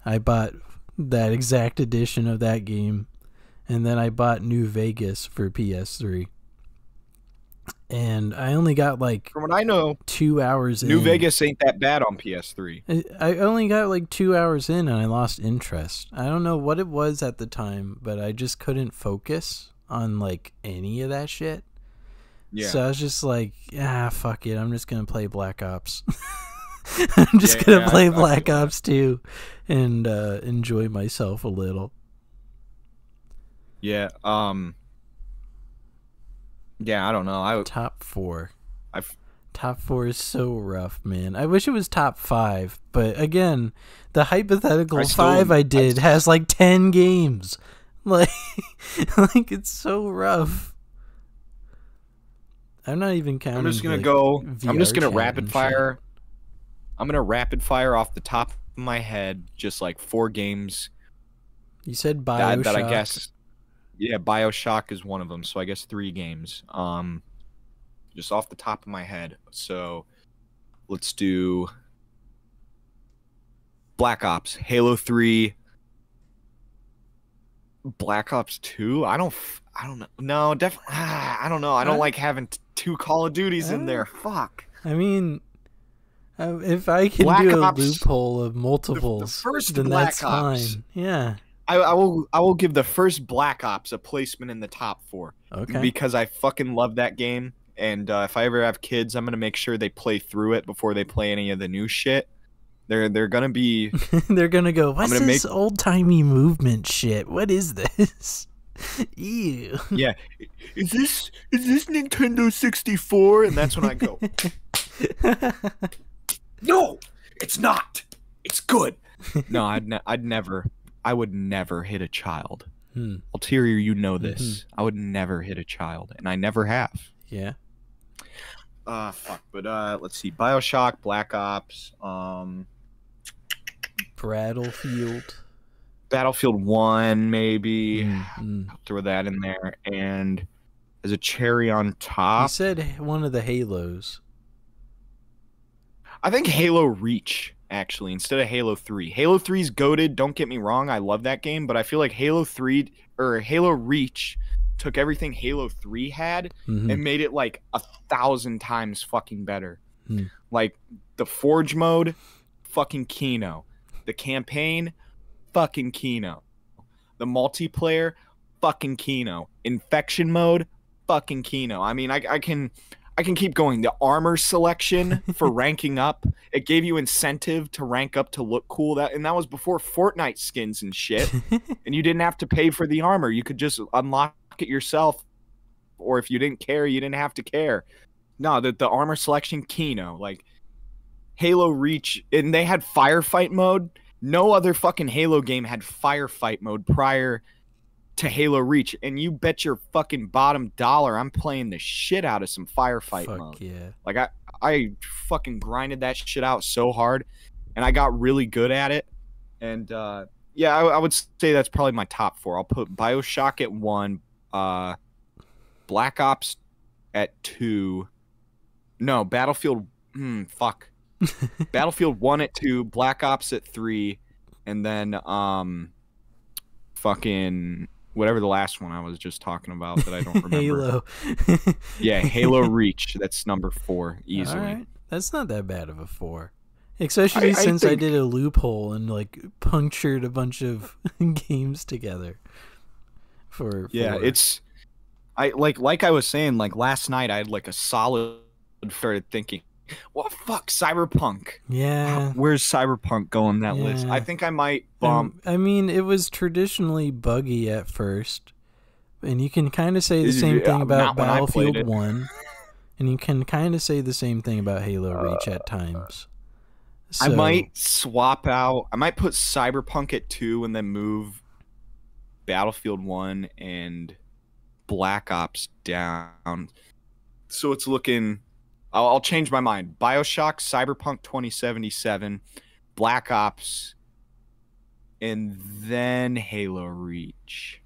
I bought that exact edition of that game. And then I bought New Vegas for PS3. And I only got like,
from what I know,
2 hours in.
New Vegas ain't that bad on PS3.
I only got like 2 hours in and I lost interest. I don't know what it was at the time, but I just couldn't focus on like any of that shit. Yeah. So I was just like, fuck it. I'm just going to play Black Ops. I'm just going to play Black Ops 2 and enjoy myself a little.
Yeah, yeah, I don't know.
Top 4. Top 4 is so rough, man. I wish it was top 5, but again, the hypothetical 5 I did has like 10 games. Like it's so rough. I'm not even counting.
I'm just gonna go. I'm just gonna rapid fire. I'm gonna rapid fire off the top of my head, just like 4 games.
You said BioShock.
That I guess. Yeah, BioShock is one of them, so I guess 3 games. Just off the top of my head. So let's do Black Ops, Halo 3, Black Ops 2? I don't know. No, definitely. I don't know. I don't like having two Call of Duties in there. Fuck.
I mean, if I can
Black
do a
Ops,
loophole of multiples,
the first
then
Black
that's
Ops.
fine. Yeah.
I will give the first Black Ops a placement in the top 4.
Okay.
Because I fucking love that game, and if I ever have kids, I'm gonna make sure they play through it before they play any of the new shit. They're gonna be.
They're gonna go. What's this old timey movement shit? What is this? Ew.
Yeah. Is this Nintendo 64? And that's when I go. No, it's not. It's good. No, I would never hit a child. Ulterior, you know this. I would never hit a child, and I never have.
Yeah.
Fuck. But let's see. BioShock, Black Ops, Battlefield 1, maybe. I'll throw that in there, and as a cherry on top,
you said one of the Halos.
I think Halo Reach, actually, instead of Halo 3. Halo 3's goated, don't get me wrong, I love that game, but I feel like Halo Reach took everything Halo 3 had and made it like 1,000 times fucking better. Like, the Forge mode, fucking Kino. The campaign, fucking Kino. The multiplayer, fucking Kino. Infection mode, fucking Kino. I mean, I can keep going. The armor selection for ranking up, it gave you incentive to rank up to look cool. That was before Fortnite skins and shit. And you didn't have to pay for the armor. You could just unlock it yourself. Or if you didn't care, you didn't have to care. No, the armor selection, Kino. Like, Halo Reach, and they had firefight mode. No other fucking Halo game had firefight mode prior to Halo Reach, and you bet your fucking bottom dollar I'm playing the shit out of some firefight mode.
Yeah.
Like, I fucking grinded that shit out so hard, and I got really good at it. And yeah, I would say that's probably my top 4. I'll put BioShock at 1, Black Ops at 2. No, Battlefield. Fuck. Battlefield 1 at 2, Black Ops at 3, and then fucking whatever the last one I was just talking about that I don't remember.
Halo.
Yeah, Halo Reach. That's number 4 easily.
All right. That's not that bad of a 4. Especially since I did a loophole and like punctured a bunch of games together.
Yeah, it's like I was saying, like last night I had like a solid started thinking, what fuck, Cyberpunk?
Yeah.
Where's Cyberpunk going on that list? I think I might bump.
I mean, it was traditionally buggy at first, and you can kind of say the same thing about Battlefield 1, and you can kind of say the same thing about Halo Reach at times. So,
I might swap out. I might put Cyberpunk at 2 and then move Battlefield 1 and Black Ops down. So it's looking. I'll change my mind. BioShock, Cyberpunk 2077, Black Ops, and then Halo Reach.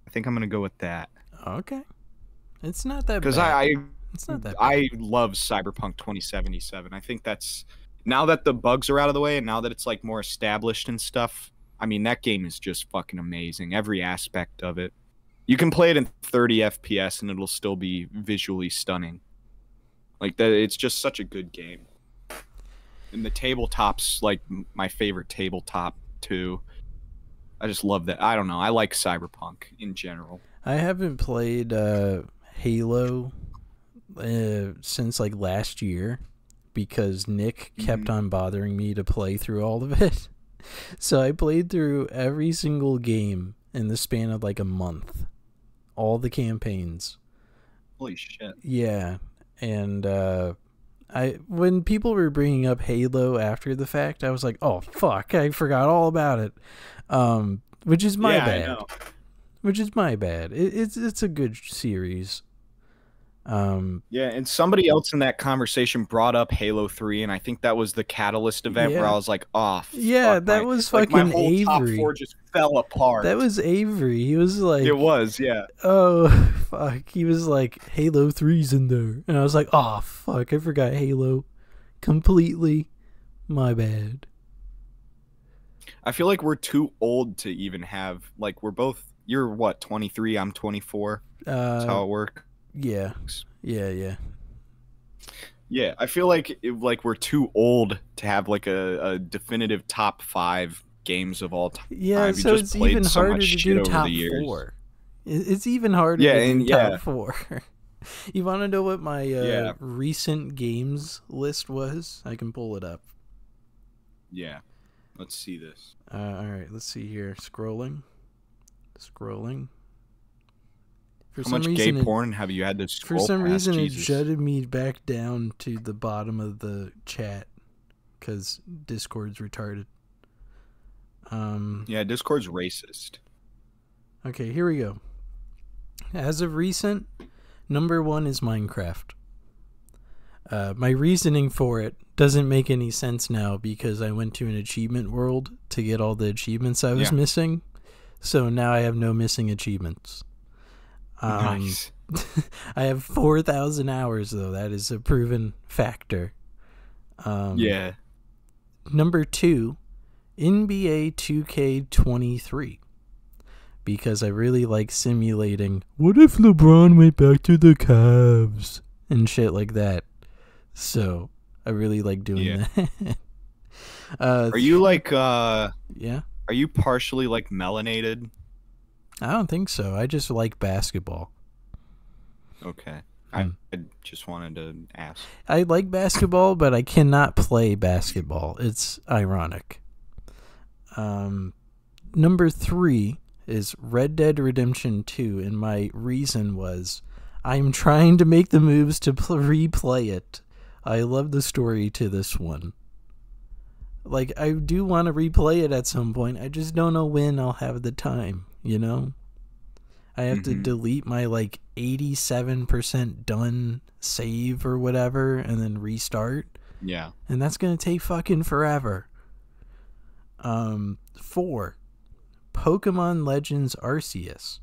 I think I'm going to go with that.
Okay. It's not that bad.
Because
it's not that bad.
I love Cyberpunk 2077. I think that's, now that the bugs are out of the way and now that it's like more established and stuff, I mean, that game is just fucking amazing. Every aspect of it. You can play it in 30 FPS and it'll still be visually stunning. Like that, it's just such a good game. And the tabletop's like my favorite tabletop too. I just love that. I don't know. I like Cyberpunk in general.
I haven't played Halo since like last year because Nick kept on bothering me to play through all of it. So I played through every single game in the span of like a month. All the campaigns.
Holy shit.
Yeah. And when people were bringing up Halo after the fact, I was like, "Oh fuck, I forgot all about it." Which is my bad. I know. Which is my bad. It's a good series.
Yeah, and somebody else in that conversation brought up Halo 3, and I think that was the catalyst event where I was like, "Oh,
yeah, that was fucking
my whole
Avery.
Top 4 just fell apart."
That was Avery. He was like,
"It was, yeah."
Oh fuck! He was like, "Halo 3's in there," and I was like, "Oh fuck! I forgot Halo completely. My bad."
I feel like we're too old to even have, like, we're both you're what, 23? I'm 24. That's how it works.
Yeah.
Yeah, I feel like we're too old to have like a definitive top 5 games of all time.
Yeah,
We
so
just
it's
played
even
so
harder
much
to
shit
do
over
top
the years.
4. It's even harder
Yeah,
to do
and
top 4. You want to know what my
Yeah.
recent games list was? I can pull it up.
Yeah. Let's see this.
All right, let's see here. Scrolling. For
How
some
much
reason,
gay porn have you had to scroll
for some
past?
reason,
Jesus.
it jutted me back down to the bottom of the chat because Discord's retarded.
Yeah, Discord's racist.
Okay, here we go. As of recent, number 1 is Minecraft. My reasoning for it doesn't make any sense now because I went to an achievement world to get all the achievements I was missing. So now I have no missing achievements.
Nice.
I have 4,000 hours, though. That is a proven factor.
Yeah.
Number 2, NBA 2K23. Because I really like simulating, what if LeBron went back to the Cavs? And shit like that. So, I really like doing that.
Are you like,
yeah?
Are you partially like melanated?
I don't think so. I just like basketball.
Okay. I just wanted to ask.
I like basketball, but I cannot play basketball. It's ironic. Number 3 is Red Dead Redemption 2, and my reason was I'm trying to make the moves to replay it. I love the story to this one. Like, I do want to replay it at some point. I just don't know when I'll have the time, you know? I have to delete my, 87% done save or whatever and then restart.
Yeah.
And that's going to take fucking forever. 4, Pokemon Legends Arceus.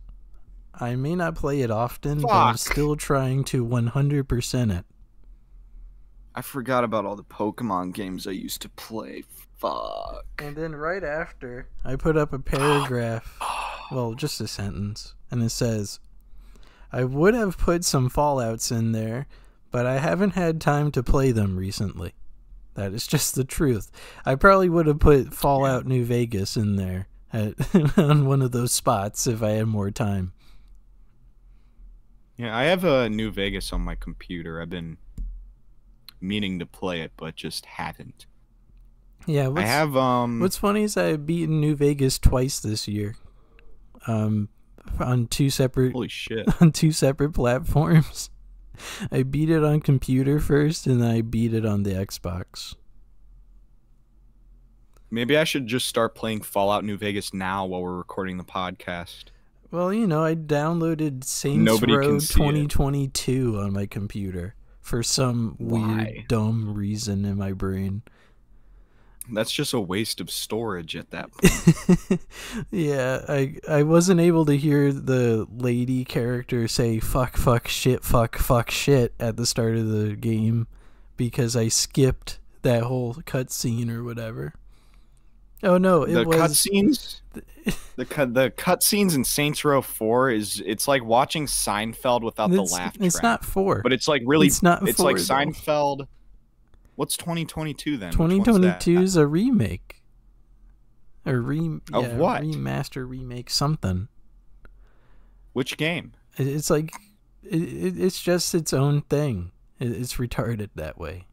I may not play it often, but I'm still trying to 100% it.
I forgot about all the Pokemon games I used to play. Fuck.
And then right after, I put up a paragraph, well, just a sentence, and it says, I would have put some Fallouts in there, but I haven't had time to play them recently. That is just the truth. I probably would have put Fallout New Vegas in there on one of those spots if I had more time.
Yeah, I have a New Vegas on my computer. I've been meaning to play it, but just haven't.
Yeah,
I have
what's funny is I've beaten New Vegas twice this year. On 2 separate
holy shit.
On 2 separate platforms. I beat it on computer first, and then I beat it on the Xbox.
Maybe I should just start playing Fallout New Vegas now while we're recording the podcast.
Well, I downloaded Saints Row 2022 on my computer for some weird, dumb reason in my brain.
That's just a waste of storage at that point.
Yeah, I wasn't able to hear the lady character say fuck shit at the start of the game because I skipped that whole cutscene or whatever. Oh no,
the cutscenes. The cutscenes in Saints Row 4 it's like watching Seinfeld without the laugh track.
It's not 4.
But it's like really.
It's not.
It's
4,
like
though.
Seinfeld. What's 2022 then?
2022 is a remake. Of
what?
Remaster, remake, something.
Which game?
It's like it's just its own thing. It's retarded that way.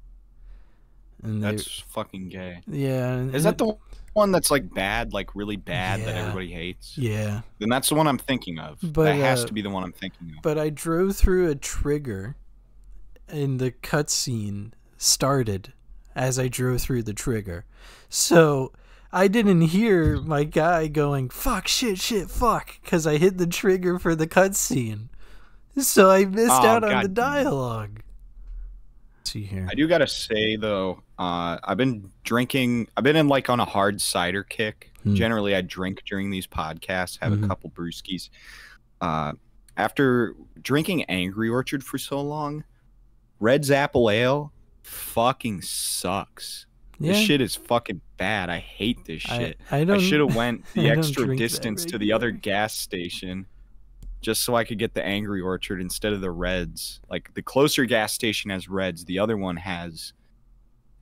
And
that's fucking gay.
Yeah.
Is that the one that's like bad, like really bad that everybody hates?
Yeah.
Then that's the one I'm thinking of.
But,
that has to be the one I'm thinking of.
But I drove through a trigger, and the cutscene started as I drove through the trigger. So I didn't hear my guy going, fuck, shit, fuck, because I hit the trigger for the cutscene. So I missed out on the dialogue. See here.
I do gotta say though, I've been in like on a hard cider kick. Generally I drink during these podcasts, have a couple brewskis. After drinking Angry Orchard for so long, Red's Apple Ale fucking sucks. This shit is fucking bad. I hate this shit.
I
should have went the extra
drink
distance to the other gas station just so I could get the Angry Orchard instead of the Reds. Like, the closer gas station has Reds, the other one has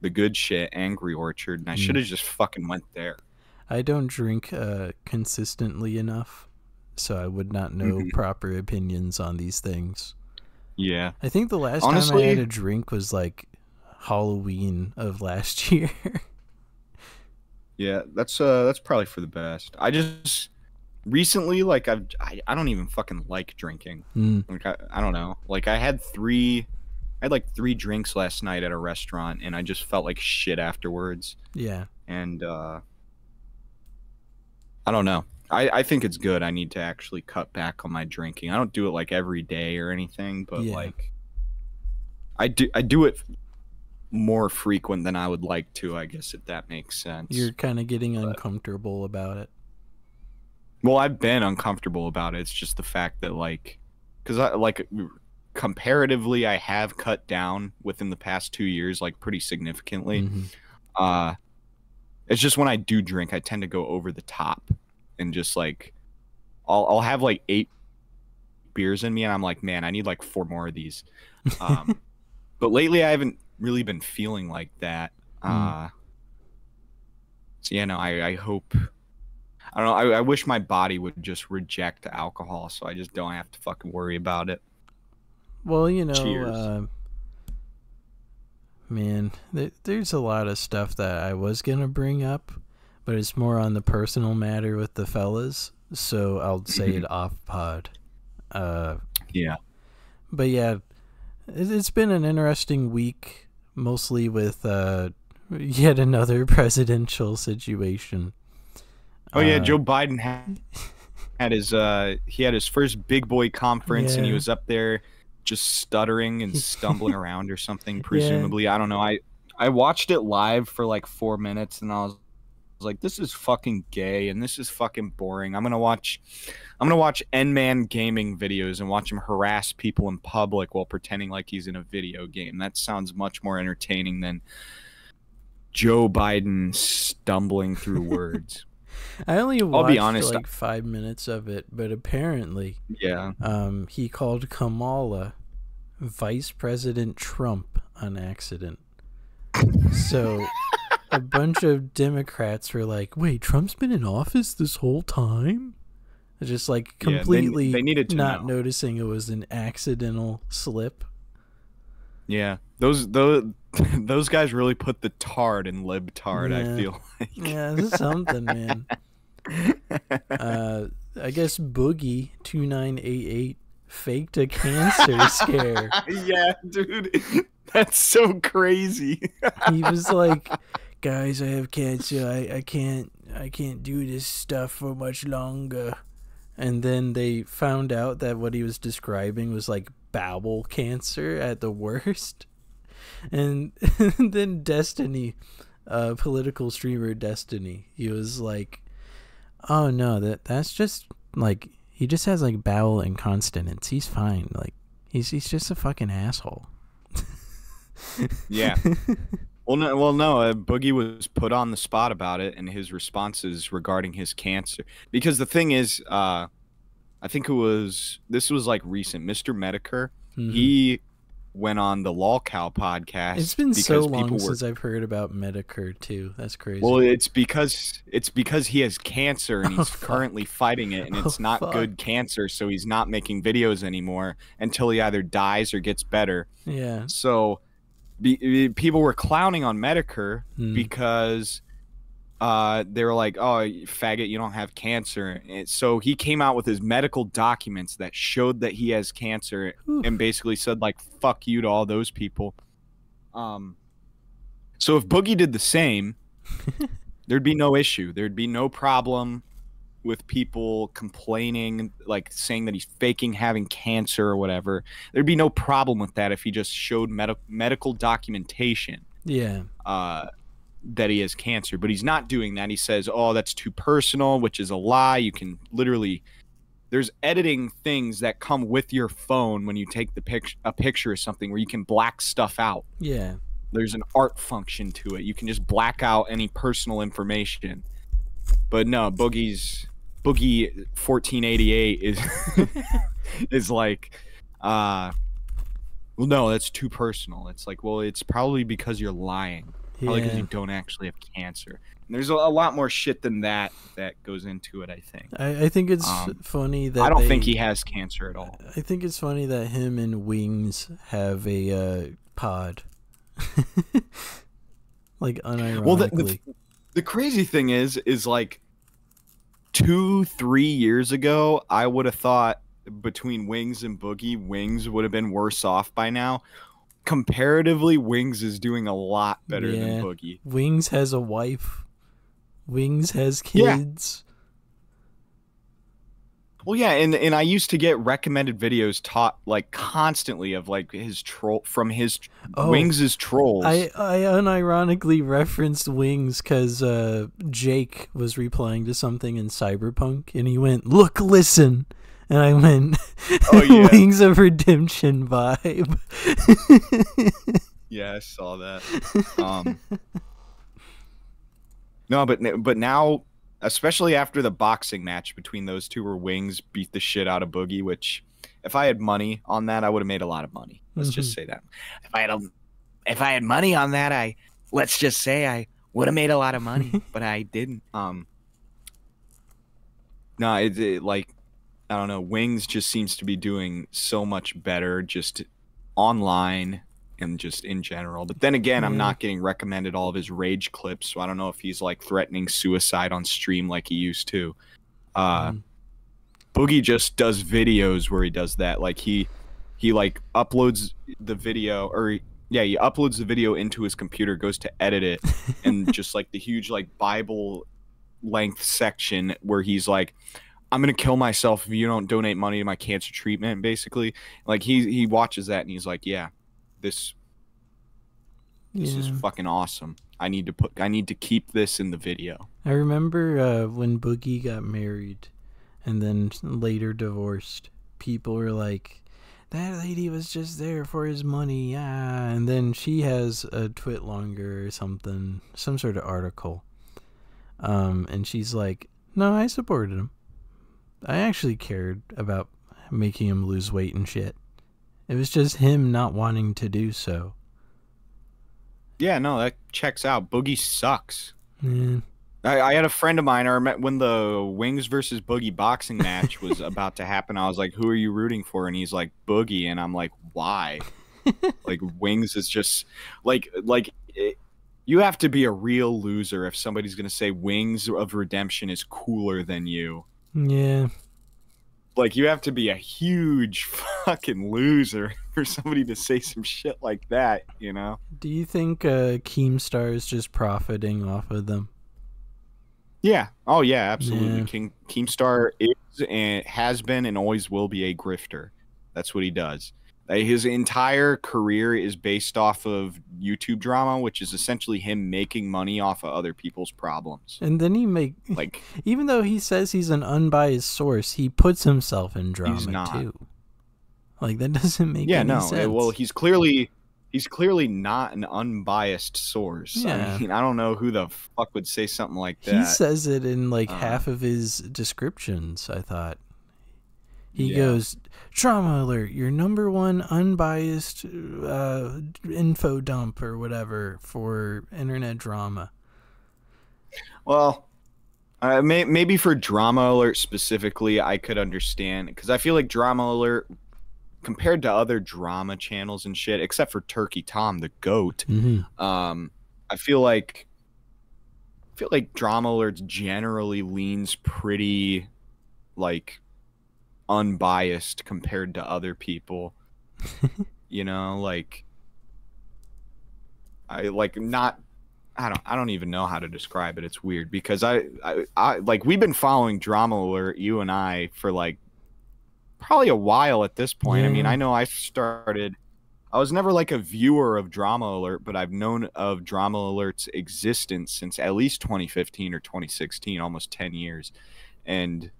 the good shit, Angry Orchard, and I should have just fucking went there.
I don't drink consistently enough, so I would not know proper opinions on these things.
Yeah.
I think the last time I had a drink was like Halloween of last year.
Yeah, that's probably for the best. I just recently, like, I don't even fucking like drinking. Like, I don't know. Like, I had like 3 drinks last night at a restaurant, and I just felt like shit afterwards.
Yeah.
And I don't know. I think it's good. I need to actually cut back on my drinking. I don't do it like every day or anything, but like I do it more frequent than I would like to, I guess, if that makes sense.
You're kind of getting uncomfortable about it.
Well, I've been uncomfortable about it. It's just the fact that, like, because comparatively, I have cut down within the past 2 years, like, pretty significantly. It's just when I do drink, I tend to go over the top and just, like, I'll have like 8 beers in me, and I'm like, man, I need like 4 more of these. But lately, I haven't really been feeling like that. So yeah, no, I hope. I don't know. I wish my body would just reject alcohol, so I just don't have to fucking worry about it.
Well, you know,
Cheers.
Man, there's a lot of stuff that I was gonna bring up, but it's more on the personal matter with the fellas, so I'll say it off pod.
Yeah.
But yeah, it's been an interesting week, mostly with yet another presidential situation.
Oh yeah, Joe Biden had his first big boy conference, and he was up there just stuttering and stumbling around or something, presumably. I don't know. I watched it live for like 4 minutes, and I was like, this is fucking gay and this is fucking boring. I'm gonna watch N-Man gaming videos and watch him harass people in public while pretending like he's in a video game. That sounds much more entertaining than Joe Biden stumbling through words.
I only watched,
I'll be honest,
like 5 minutes of it, but apparently, he called Kamala Vice President Trump on accident. So a bunch of Democrats were like, "Wait, Trump's been in office this whole time?" Just like completely
they needed to
not
know.
noticing it was an accidental slip.
Yeah, those guys really put the tard in libtard. I feel like.
Yeah, this is something, man. I guess Boogie 2988 faked a cancer scare.
Yeah, dude, that's so crazy.
He was like, "Guys, I have cancer. I can't do this stuff for much longer." And then they found out that what he was describing was like bowel cancer at the worst. And then Destiny, political streamer Destiny, he was like, "Oh no, that's just like he just has like bowel incontinence. He's fine. Like he's just a fucking asshole."
Yeah. Well, no. Boogie was put on the spot about it, and his responses regarding his cancer. Because the thing is, I think this was like recent. Mr. Medicare, he went on the LolCow podcast.
It's been so long since I've heard about Medicare too. That's crazy.
Well, it's because he has cancer and he's currently fighting it, and it's not good cancer, so he's not making videos anymore until he either dies or gets better.
Yeah.
So people were clowning on Medicare because they were like, "Oh, you faggot, you don't have cancer." And so he came out with his medical documents that showed that he has cancer and basically said, like, fuck you to all those people. So if Boogie did the same, there'd be no issue. There'd be no problem with people complaining, like saying that he's faking having cancer or whatever. There'd be no problem with that if he just showed medical documentation.
Yeah.
That he has cancer, but he's not doing that. He says, "Oh, that's too personal," which is a lie. You can literally, there's editing things that come with your phone when you take a picture of something where you can black stuff out.
Yeah.
There's an art function to it. You can just black out any personal information. But no, Boogie 1488 is is like well, no, that's too personal. It's like, well, it's probably because you're lying. Probably because you don't actually have cancer. And there's a lot more shit than that goes into it, I think.
I think it's funny that
I don't think he has cancer at all.
I think it's funny that him and Wings have a pod. Like, unironically.
Well, the crazy thing is like 2-3 years ago, I would have thought between Wings and Boogie, Wings would have been worse off by now. Comparatively, Wings is doing a lot better than Boogie.
Wings has a wife. Wings has kids.
Yeah. Well, yeah, and I used to get recommended videos taught like constantly of like his troll from his Wings' trolls.
I unironically referenced Wings because Jake was replying to something in Cyberpunk, and he went, "Look, listen," and I went, "Oh yeah, Wings of Redemption vibe."
Yeah, I saw that. No, but now, especially after the boxing match between those two, where Wings beat the shit out of Boogie, which, if I had money on that, I would have made a lot of money. Let's just say that. If I had money on that, let's just say I would have made a lot of money, but I didn't. No, it like, I don't know. Wings just seems to be doing so much better, just online and just in general. But then again, I'm not getting recommended all of his rage clips, so I don't know if he's like threatening suicide on stream like he used to. Boogie just does videos where he does that. Like he like uploads the video, or he uploads the video into his computer, goes to edit it, and just like the huge like Bible length section where he's like, "I'm gonna kill myself if you don't donate money to my cancer treatment," basically. Like he watches that and he's like, yeah, this is fucking awesome. I need to keep this in the video.
I remember when Boogie got married and then later divorced, people were like, "That lady was just there for his money, yeah." And then she has a twit longer or something, some sort of article. And she's like, "No, I supported him. I actually cared about making him lose weight and shit. It was just him not wanting to do so."
Yeah, no, that checks out. Boogie sucks.
Yeah.
I had a friend of mine, I met when the Wings versus Boogie boxing match was about to happen. I was like, "Who are you rooting for?" And he's like, "Boogie." And I'm like, "Why?" Like, Wings is just you have to be a real loser if somebody's going to say Wings of Redemption is cooler than you.
Yeah.
Like, you have to be a huge fucking loser for somebody to say some shit like that, you know?
Do you think Keemstar is just profiting off of them?
Yeah. Oh, yeah, absolutely. Yeah. Keemstar is and has been and always will be a grifter. That's what he does. His entire career is based off of YouTube drama, which is essentially him making money off of other people's problems.
And then even though he says he's an unbiased source, he puts himself in drama too. Like, that doesn't make any sense.
Well, he's clearly not an unbiased source.
Yeah.
I mean, I don't know who the fuck would say something like that.
He says it in like half of his descriptions, I thought. He goes, "Trauma alert, your #1 unbiased info dump," or whatever, for internet drama.
Well, maybe for Drama Alert specifically, I could understand. Because I feel like Drama Alert, compared to other drama channels and shit, except for Turkey Tom, the GOAT, I feel like Drama Alert generally leans pretty, like, unbiased compared to other people. You know, like, I don't even know how to describe it. It's weird because I like, we've been following Drama Alert, you and I, for like probably a while at this point. I mean, I know I was never like a viewer of Drama Alert, but I've known of Drama Alert's existence since at least 2015 or 2016, almost 10 years. And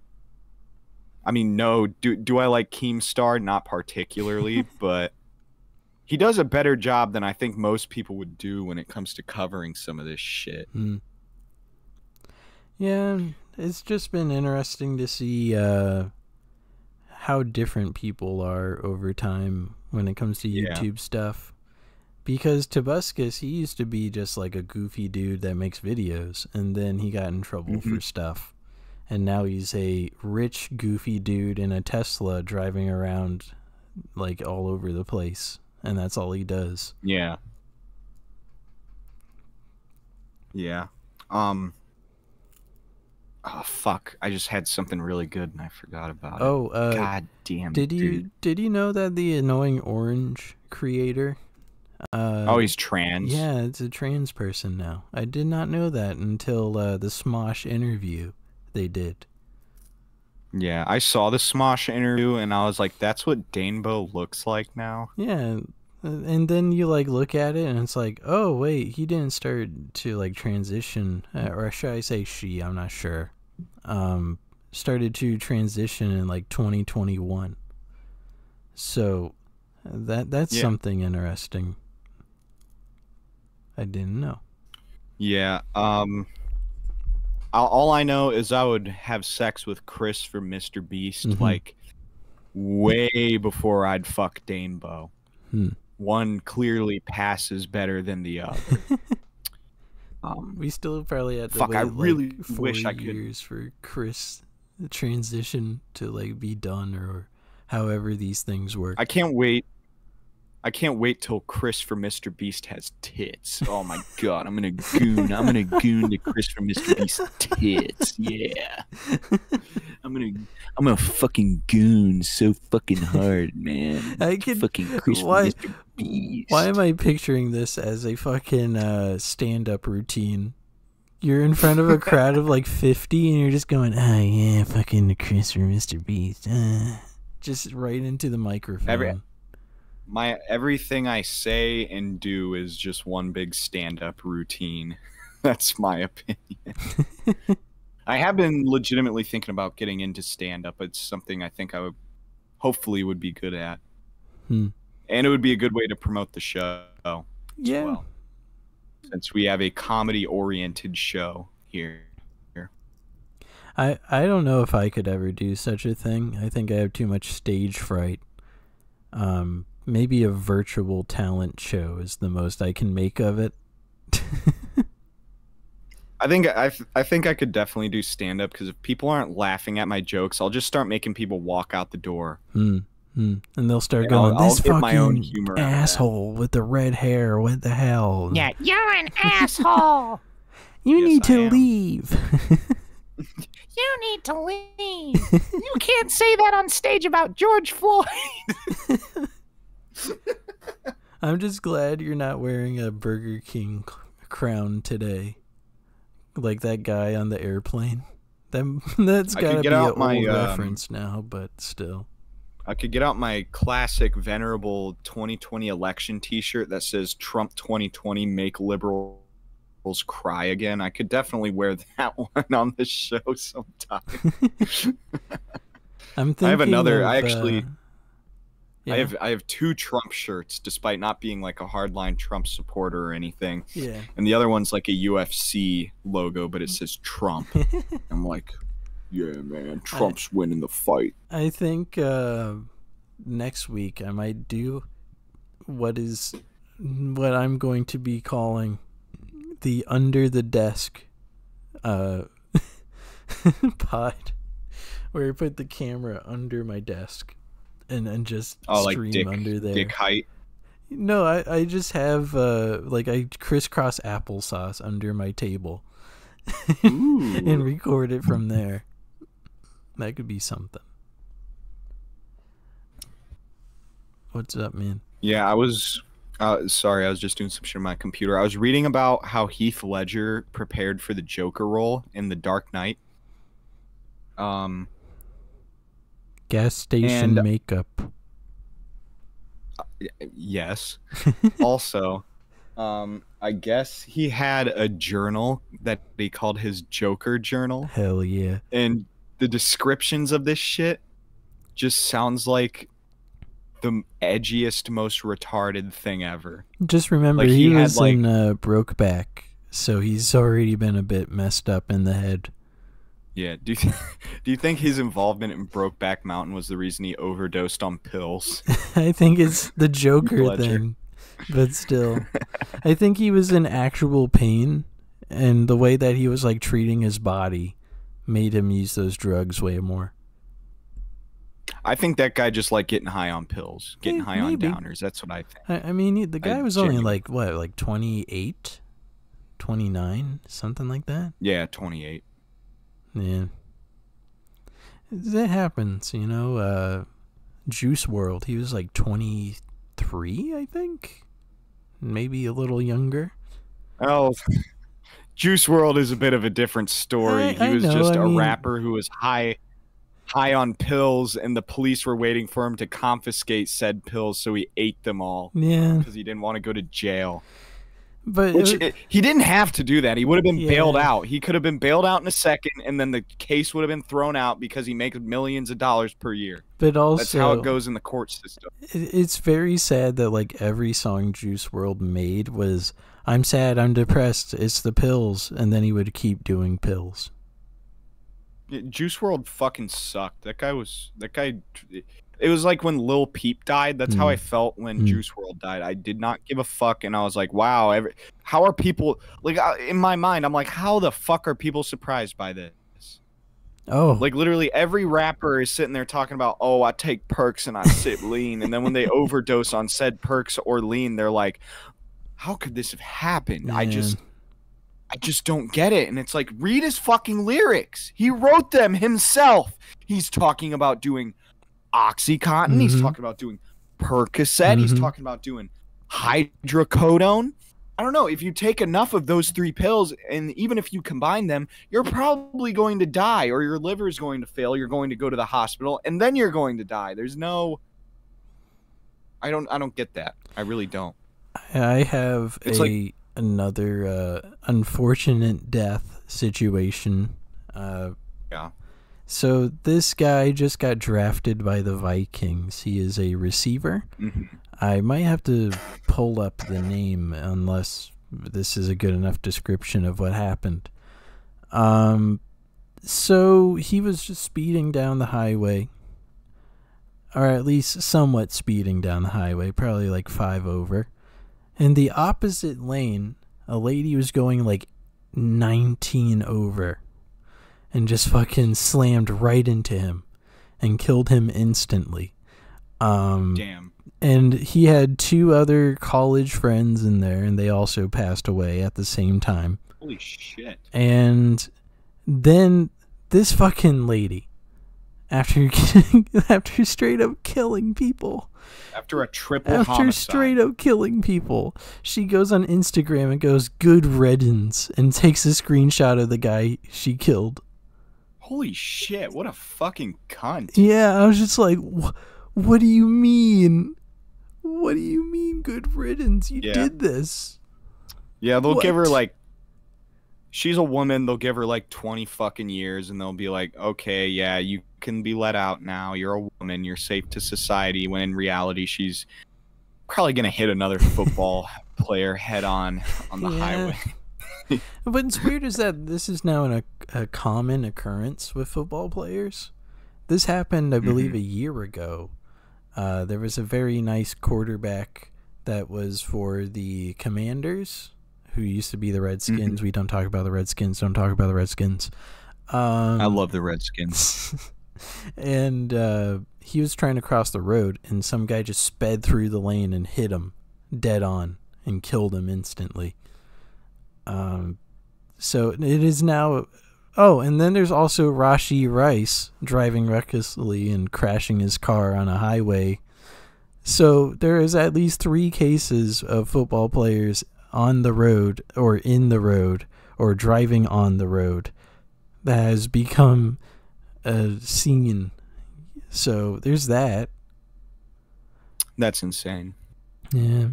I mean, no, do I like Keemstar? Not particularly, but he does a better job than I think most people would do when it comes to covering some of this shit.
Yeah, it's just been interesting to see how different people are over time when it comes to YouTube stuff. Because Tobuscus, he used to be just like a goofy dude that makes videos, and then he got in trouble for stuff. And now he's a rich, goofy dude in a Tesla driving around like all over the place. And that's all he does.
Yeah. Oh, fuck. I just had something really good and I forgot about it. God damn it,
Did you know that the Annoying Orange creator...
he's trans?
Yeah, it's a trans person now. I did not know that until the Smosh interview they did.
Yeah, I saw the Smosh interview and I was like, that's what Danebo looks like now?
Yeah, and then you like look at it and it's like, oh wait, he didn't start to like transition, or should I say she, I'm not sure. Started to transition in like 2021. So that's something interesting. I didn't know.
Yeah, all I know is I would have sex with Chris for Mr. Beast like way before I'd fuck Danebo. One clearly passes better than the other.
We still probably had to
fuck,
wait
I really
like 4
wish I could.
years for Chris transition to like be done, or however these things work.
I can't wait till Chris for Mr. Beast has tits. Oh my god, I'm gonna goon to Chris for Mr. Beast's tits. Yeah. I'm gonna fucking goon so fucking hard, man.
I can
fucking Chris for Mr. Beast.
Why am I picturing this as a fucking stand-up routine? You're in front of a crowd of like 50 and you're just going, oh yeah, fucking Chris for Mr. Beast. Just right into the microphone.
Everything I say and do is just one big stand-up routine. That's my opinion. I have been legitimately thinking about getting into stand-up. It's something I think I hopefully would be good at. And it would be a good way to promote the show as well. Since we have a comedy-oriented show here.
I don't know if I could ever do such a thing. I think I have too much stage fright. Maybe a virtual talent show is the most I can make of it.
I think I could definitely do stand-up, because if people aren't laughing at my jokes, I'll just start making people walk out the door.
And they'll start going,
I'll
this
get my own
fucking
humor
asshole with the red hair, what the hell?
Yeah, you're an asshole.
You need to leave.
You need to leave. You can't say that on stage about George Floyd.
I'm just glad you're not wearing a Burger King crown today, like that guy on the airplane. That's gotta be an old reference now, but still.
I could get out my classic venerable 2020 election t-shirt that says Trump 2020 make liberals cry again. I could definitely wear that one on the show sometime.
I'm thinking
I have another.
Yeah.
I have 2 Trump shirts, despite not being like a hardline Trump supporter or anything.
Yeah.
And the other one's like a UFC logo, but it says Trump. I'm like, yeah, man, Trump's winning the fight.
I think next week I might do what I'm going to be calling the Under the Desk pod, where I put the camera under my desk and just stream like under there.
Dick height.
No, I just have like I crisscross applesauce under my table and record it from there. That could be something. What's up, man?
Yeah, I was sorry, I was just doing some shit on my computer. I was reading about how Heath Ledger prepared for the Joker role in The Dark Knight.
Gas station makeup.
Yes. Also, I guess he had a journal that he called his Joker journal.
Hell yeah.
And the descriptions of this shit just sounds like the edgiest, most retarded thing ever.
Just remember,
Like,
he
he had,
was in Brokeback, so he's already been a bit messed up in the head.
Yeah. Do you think his involvement in Brokeback Mountain was the reason he overdosed on pills?
I think it's the Joker
Ledger.
thing, but still. I think he was in actual pain, and the way that he was like treating his body made him use those drugs way more.
I think that guy just like getting high on pills, getting high
maybe.
on downers. That's what I think.
I mean, the guy was only
genuinely-
like, what, like 28? 29? Something like that?
Yeah, 28.
Yeah. That happens, you know. Juice World, he was like 23, I think? Maybe a little younger.
Oh, Juice World is a bit of a different story.
I
He was
know,
just
I
a
mean-
rapper who was high on pills, and the police were waiting for him to confiscate said pills, so he ate them all
Yeah.
because he didn't want to go to jail.
But
Which he didn't have to do that. He would have been
Yeah.
bailed out. He could have been bailed out in a second, and then the case would have been thrown out because he makes millions of dollars per year.
but also,
That's how it goes in the court system.
It's very sad that like every song Juice WRLD made was "I'm sad, I'm depressed, it's the pills," and then he would keep doing pills.
Juice WRLD fucking sucked. That guy. It was like when Lil Peep died. That's how I felt when Juice WRLD died. I did not give a fuck, and I was like, wow. How are people like in my mind? I'm like, how the fuck are people surprised by this?
Oh,
Like literally every rapper is sitting there talking about, oh, I take perks and I sip lean, and then when they overdose on said perks or lean, they're like, how could this have happened? I just don't get it. And it's like, read his fucking lyrics. He wrote them himself. He's talking about doing Oxycontin. He's talking about doing Percocet. He's talking about doing hydrocodone. I don't know. If you take enough of those 3 pills, and even if you combine them, you're probably going to die, or your liver is going to fail. You're going to go to the hospital, and then you're going to die. There's no. I don't get that. I really don't.
I have
It's like-
another unfortunate death situation.
Yeah.
So this guy just got drafted by the Vikings. He is a receiver.
Mm-hmm.
I might have to pull up the name unless this is a good enough description of what happened. So he was just speeding down the highway, or at least somewhat speeding down the highway, probably like 5 over. In the opposite lane, a lady was going like 19 over and just fucking slammed right into him and killed him instantly.
Damn.
And he had 2 other college friends in there, and they also passed away at the same time.
Holy shit.
And then this fucking lady, after straight up killing people,
After a triple homicide.
straight up killing people, she goes on Instagram and goes, "Good riddance," and takes a screenshot of the guy she killed.
Holy shit, what a fucking cunt.
Yeah, I was just like, what do you mean? What do you mean, good riddance? You
Yeah.
did this.
Yeah, they'll give her
What?
like, she's a woman, they'll give her like 20 fucking years, and they'll be like, okay, yeah, you can be let out now, you're a woman, you're safe to society, when in reality she's probably gonna hit another football player head on the
Yeah.
highway.
But what's weird is that this is now a common occurrence with football players. This happened, I believe, a year ago. There was a very nice quarterback that was for the Commanders, who used to be the Redskins. We don't talk about the Redskins. Don't talk about the Redskins.
I love the Redskins.
And he was trying to cross the road, and some guy just sped through the lane and hit him dead on and killed him instantly. So it is now. Oh, and then there's also Rashee Rice driving recklessly and crashing his car on a highway. So there is at least 3 cases of football players on the road or in the road or driving on the road that has become a scene. So there's that.
That's insane.
Yeah.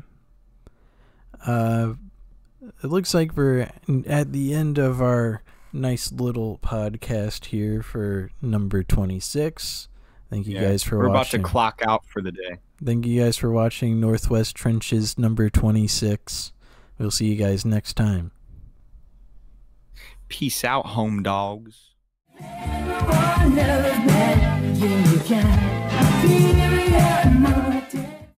It looks like we're at the end of our nice little podcast here for number 26. Thank you guys for
watching. We're
watching.
about to clock out for the day.
Thank you guys for watching Northwest Trenches number 26. We'll see you guys next time.
Peace out, home dogs.
Everyone knows that you can.